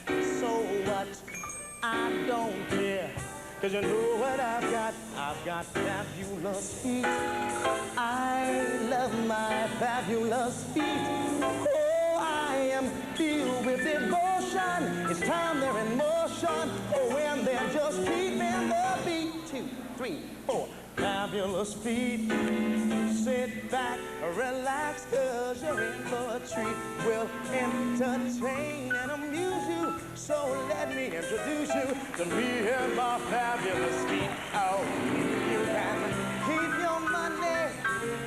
so what, I don't care, 'cause you know what I've got fabulous feet, I love my fabulous feet, oh, I am filled with devotion, it's time they're in motion, oh, and they're just keeping the beat, 2, 3, 4, fabulous feet, sit back, relax, 'cause you're in for a treat, we'll entertain and amuse you, so let me introduce you to me and my fabulous feet, oh, you can keep your money,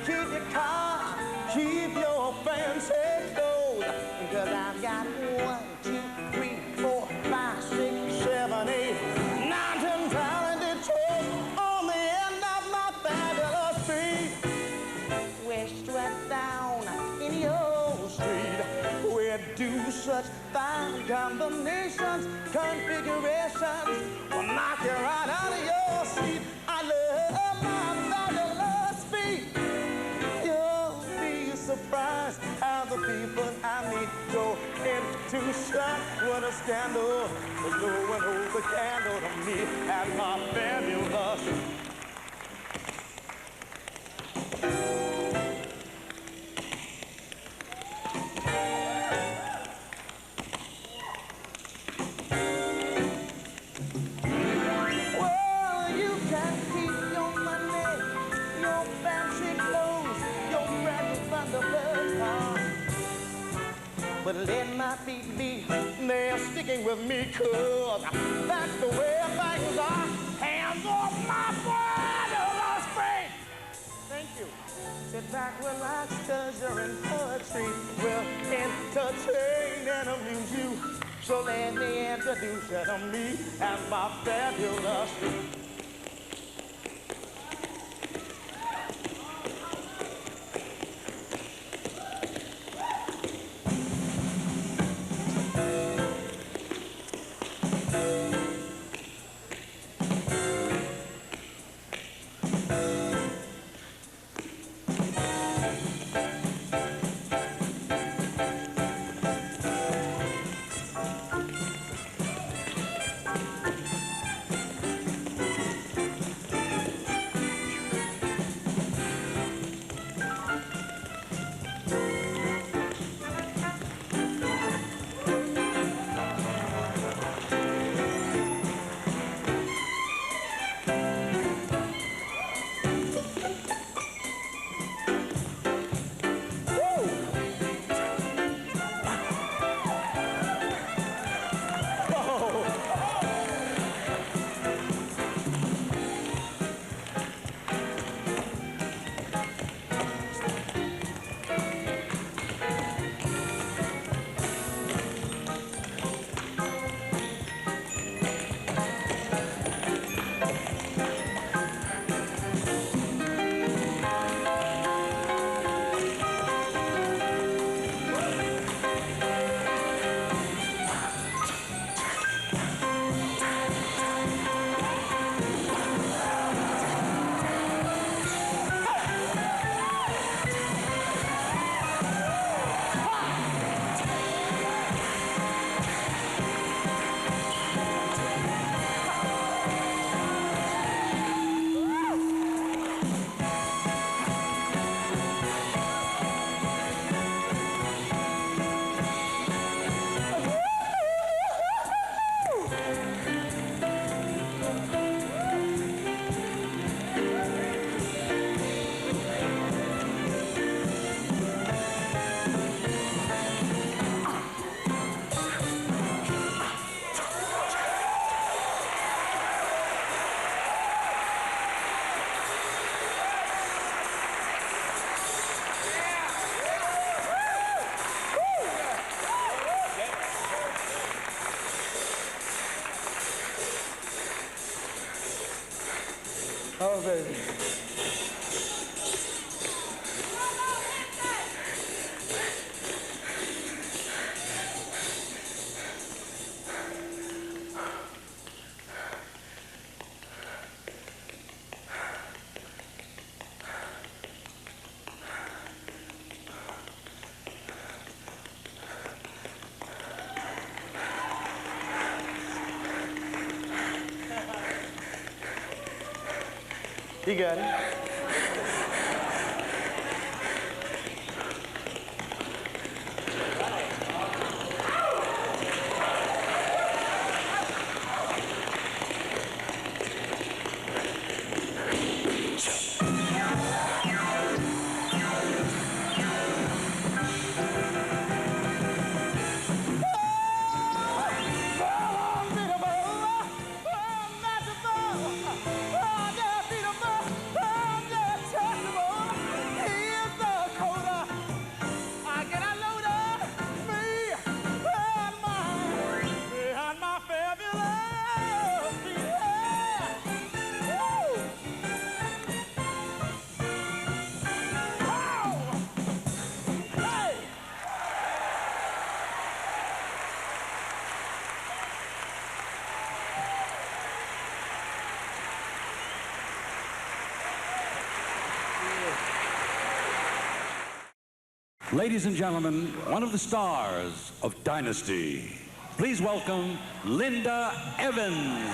keep your car, keep your fancy clothes, 'cause I've got 1, 2, 3, 4, 5, 6, 7, 8, 9, 10 talented toes on the end of my fabulous feet. We're strapped down in your street. We do such fine combinations, configurations, will knock you right out of your seat. I love my fabulous feet. You'll be surprised how the people I meet go into shock. What a scandal, there's no one holds a candle to me and my fabulous. Well, you can keep your money, your fancy clothes, your brand Thunderbird car. But let my feet be, they're sticking with me, 'cause that's the way things are. Hands off my fabulous feet. Thank you. Sit back, relax, 'cause you're in for a treat. We'll entertain and amuse you. So let me introduce you to me and my fabulous feet. baby. You got it. Ladies and gentlemen, one of the stars of Dynasty. Please welcome Linda Evans.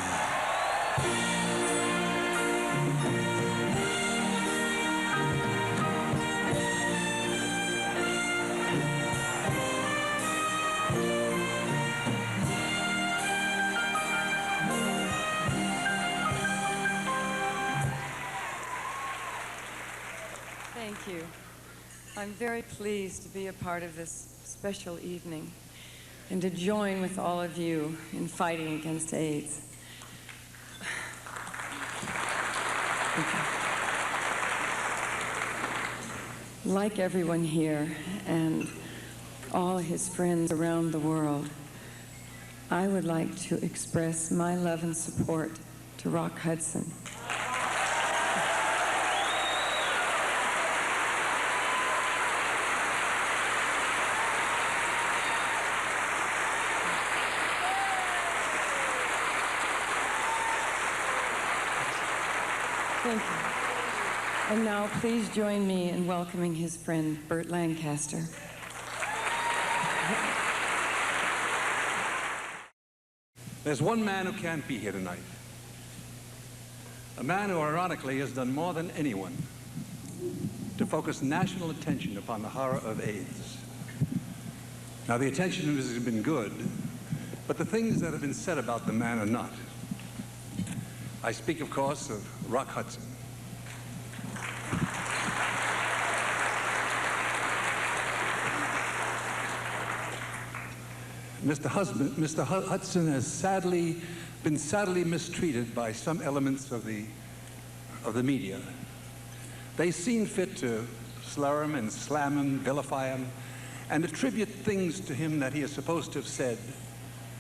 Thank you. I'm very pleased to be a part of this special evening and to join with all of you in fighting against AIDS. Like everyone here and all his friends around the world, I would like to express my love and support to Rock Hudson. Thank you. And now please join me in welcoming his friend, Burt Lancaster. There's one man who can't be here tonight. A man who ironically has done more than anyone to focus national attention upon the horror of AIDS. Now, the attention has been good, but the things that have been said about the man are not. I speak, of course, of Rock Hudson. Mr. Hudson has been sadly mistreated by some elements of the media. They seem fit to slur him and slam him, vilify him, and attribute things to him that he is supposed to have said,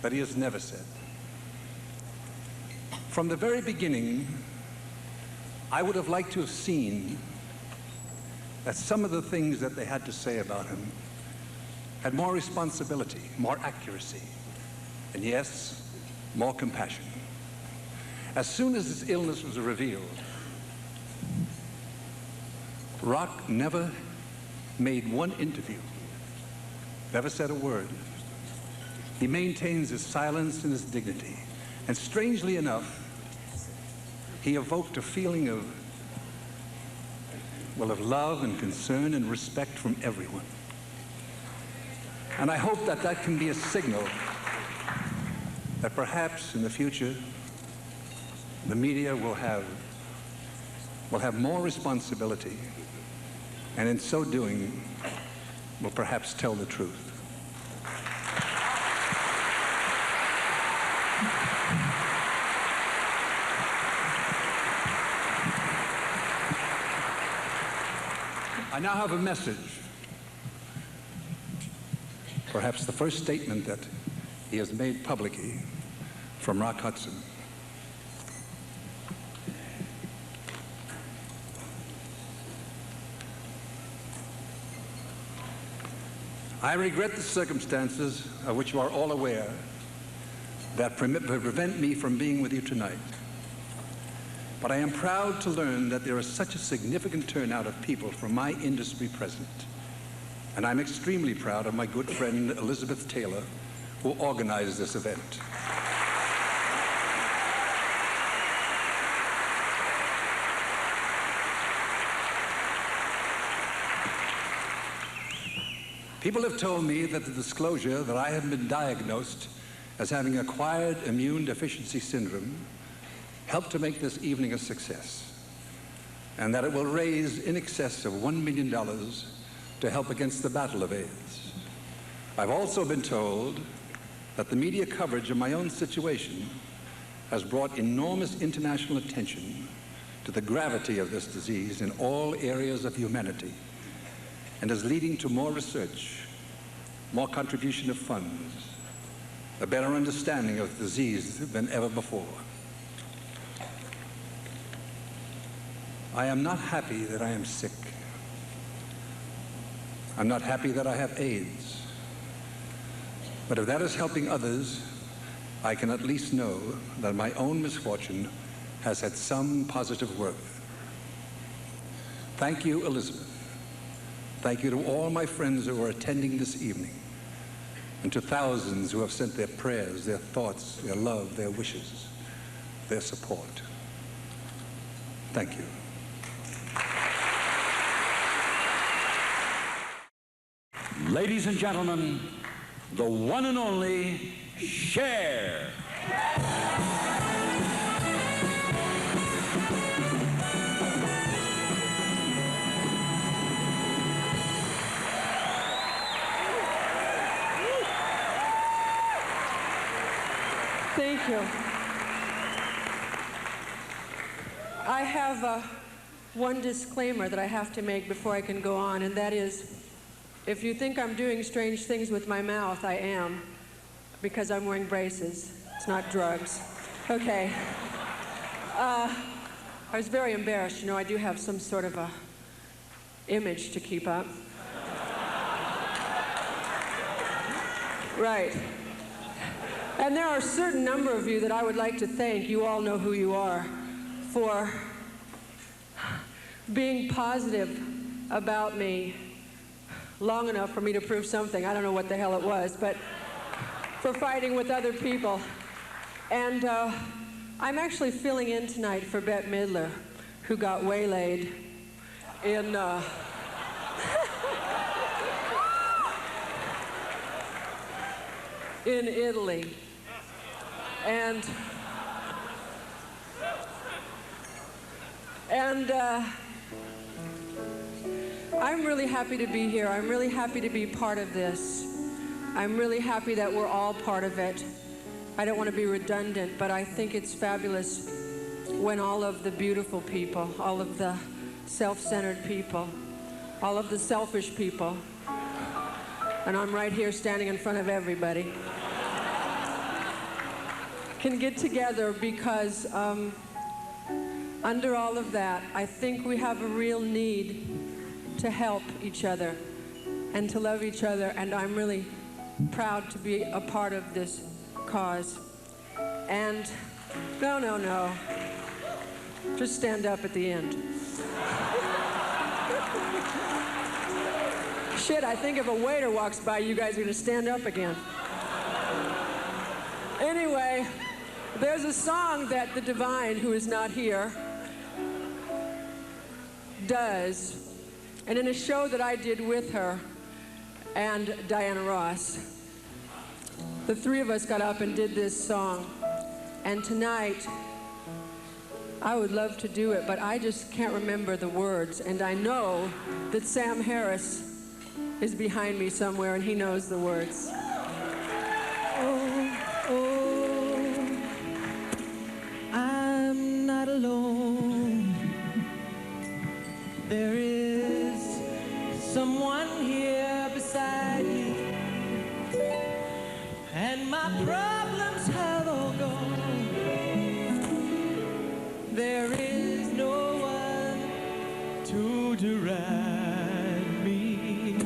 but he has never said. From the very beginning, I would have liked to have seen that some of the things that they had to say about him had more responsibility, more accuracy, and yes, more compassion. As soon as his illness was revealed, Rock never made one interview, never said a word. He maintains his silence and his dignity. And strangely enough, he evoked a feeling of love and concern and respect from everyone. And I hope that that can be a signal that perhaps in the future, the media will have more responsibility, and in so doing, will perhaps tell the truth. I now have a message, perhaps the first statement that he has made publicly from Rock Hudson. I regret the circumstances of which you are all aware that prevent me from being with you tonight. But I am proud to learn that there is such a significant turnout of people from my industry present. And I'm extremely proud of my good friend Elizabeth Taylor, who organized this event. People have told me that the disclosure that I have been diagnosed as having acquired immune deficiency syndrome helped to make this evening a success, and that it will raise in excess of $1 million to help against the battle of AIDS. I've also been told that the media coverage of my own situation has brought enormous international attention to the gravity of this disease in all areas of humanity, and is leading to more research, more contribution of funds, a better understanding of the disease than ever before. I am not happy that I am sick. I'm not happy that I have AIDS. But if that is helping others, I can at least know that my own misfortune has had some positive worth. Thank you, Elizabeth. Thank you to all my friends who are attending this evening, and to thousands who have sent their prayers, their thoughts, their love, their wishes, their support. Thank you. Ladies and gentlemen, the one and only Cher. Thank you. I have one disclaimer that I have to make before I can go on, and that is, if you think I'm doing strange things with my mouth, I am, because I'm wearing braces. It's not drugs. Okay. I was very embarrassed. You know, I do have some sort of a image to keep up. Right. And there are a certain number of you that I would like to thank, you all know who you are, for being positive about me long enough for me to prove something. I don't know what the hell it was, but for fighting with other people. And I'm actually filling in tonight for Bette Midler, who got waylaid in in Italy. And I'm really happy to be here. I'm really happy to be part of this. I'm really happy that we're all part of it. I don't want to be redundant, but I think it's fabulous when all of the beautiful people, all of the self-centered people, all of the selfish people, and I'm right here standing in front of everybody, can get together, because under all of that, I think we have a real need to help each other and to love each other, and I'm really proud to be a part of this cause. And no, just stand up at the end. Shit, I think if a waiter walks by, you guys are gonna stand up again. Anyway, there's a song that the Divine, who is not here, does. And in a show that I did with her and Diana Ross, the three of us got up and did this song. And tonight, I would love to do it, but I just can't remember the words. And I know that Sam Harris is behind me somewhere, and he knows the words. Oh, I'm not alone. There is someone here beside me, and my problems have all gone. There is no one to deride me.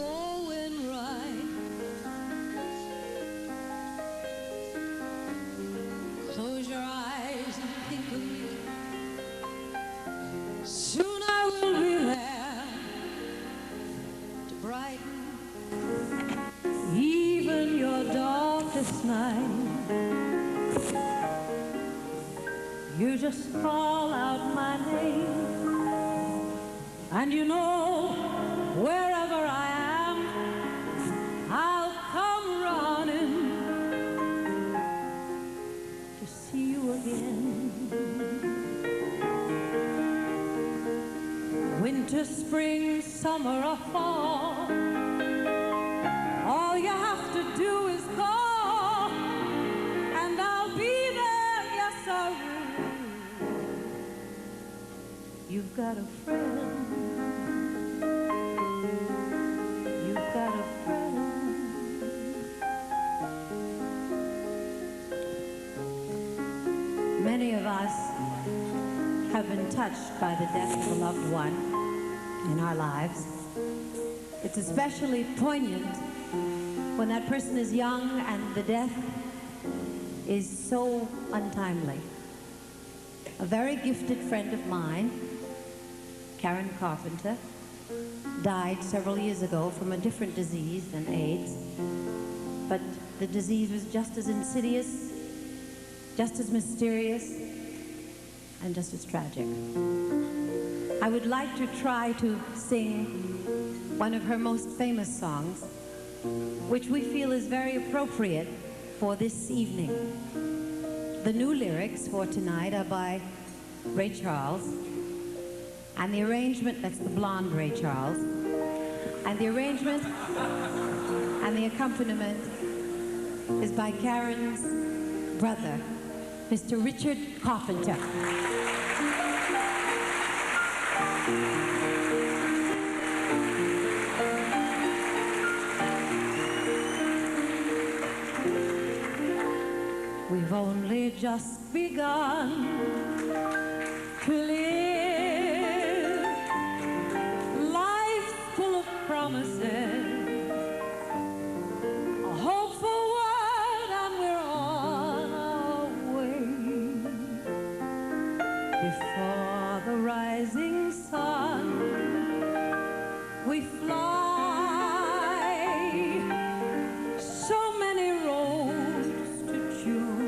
going right. Close your eyes and think of me. Soon I will be there to brighten even your darkest night. You just call out my name, and you know wherever I am, I'll come running to see you again. Winter, spring, summer, or fall, all you have to do is call, and I'll be there, yes I will. You've got a friend. You've got a friend. Many of us have been touched by the death of a loved one in our lives. It's especially poignant when that person is young and the death is so untimely. A very gifted friend of mine, Karen Carpenter, died several years ago from a different disease than AIDS, but the disease was just as insidious, just as mysterious, and just as tragic. I would like to try to sing one of her most famous songs, which we feel is very appropriate for this evening. The new lyrics for tonight are by Ray Charles, and the arrangement, that's the blonde Ray Charles, and the arrangement and the accompaniment is by Karen's brother, Mr. Richard Carpenter. We've only just begun to live. Life's full of promises, a hopeful world, and we're on our way. Before the rising sun, we fly. So many roads to choose.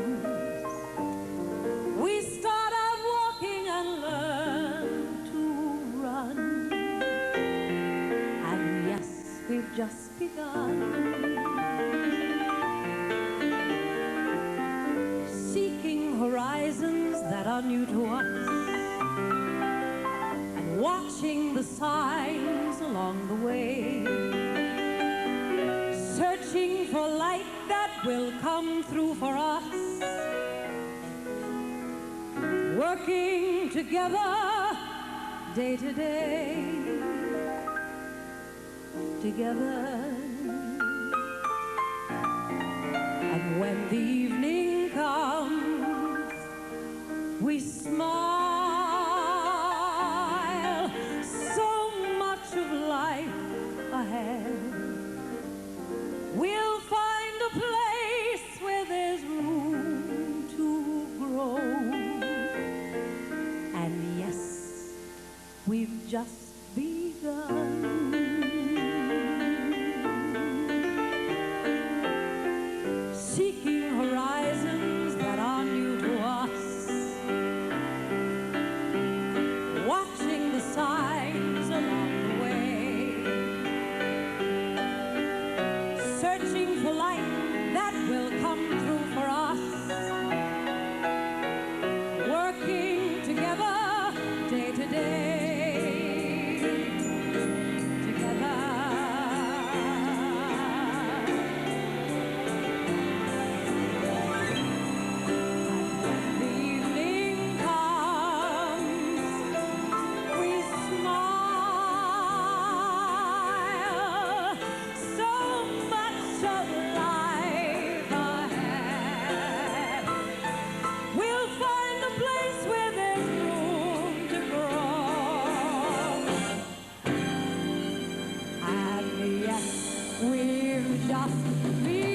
We start out walking and learn to run. And yes, we've just begun. Seeking horizons that are new to us, and watching the signs along the way. Searching for light that will come through for us. Working together day to day. Together. And when the evening comes, we smile. So much of life ahead. We'll find a place where there's room to grow. And yes, we've just begun. Seeking horizons that are new to us. Watching the signs along the way. Searching for light that will come through for us. Working together day to day. Together. And when the evening comes, we smile. So much of just feel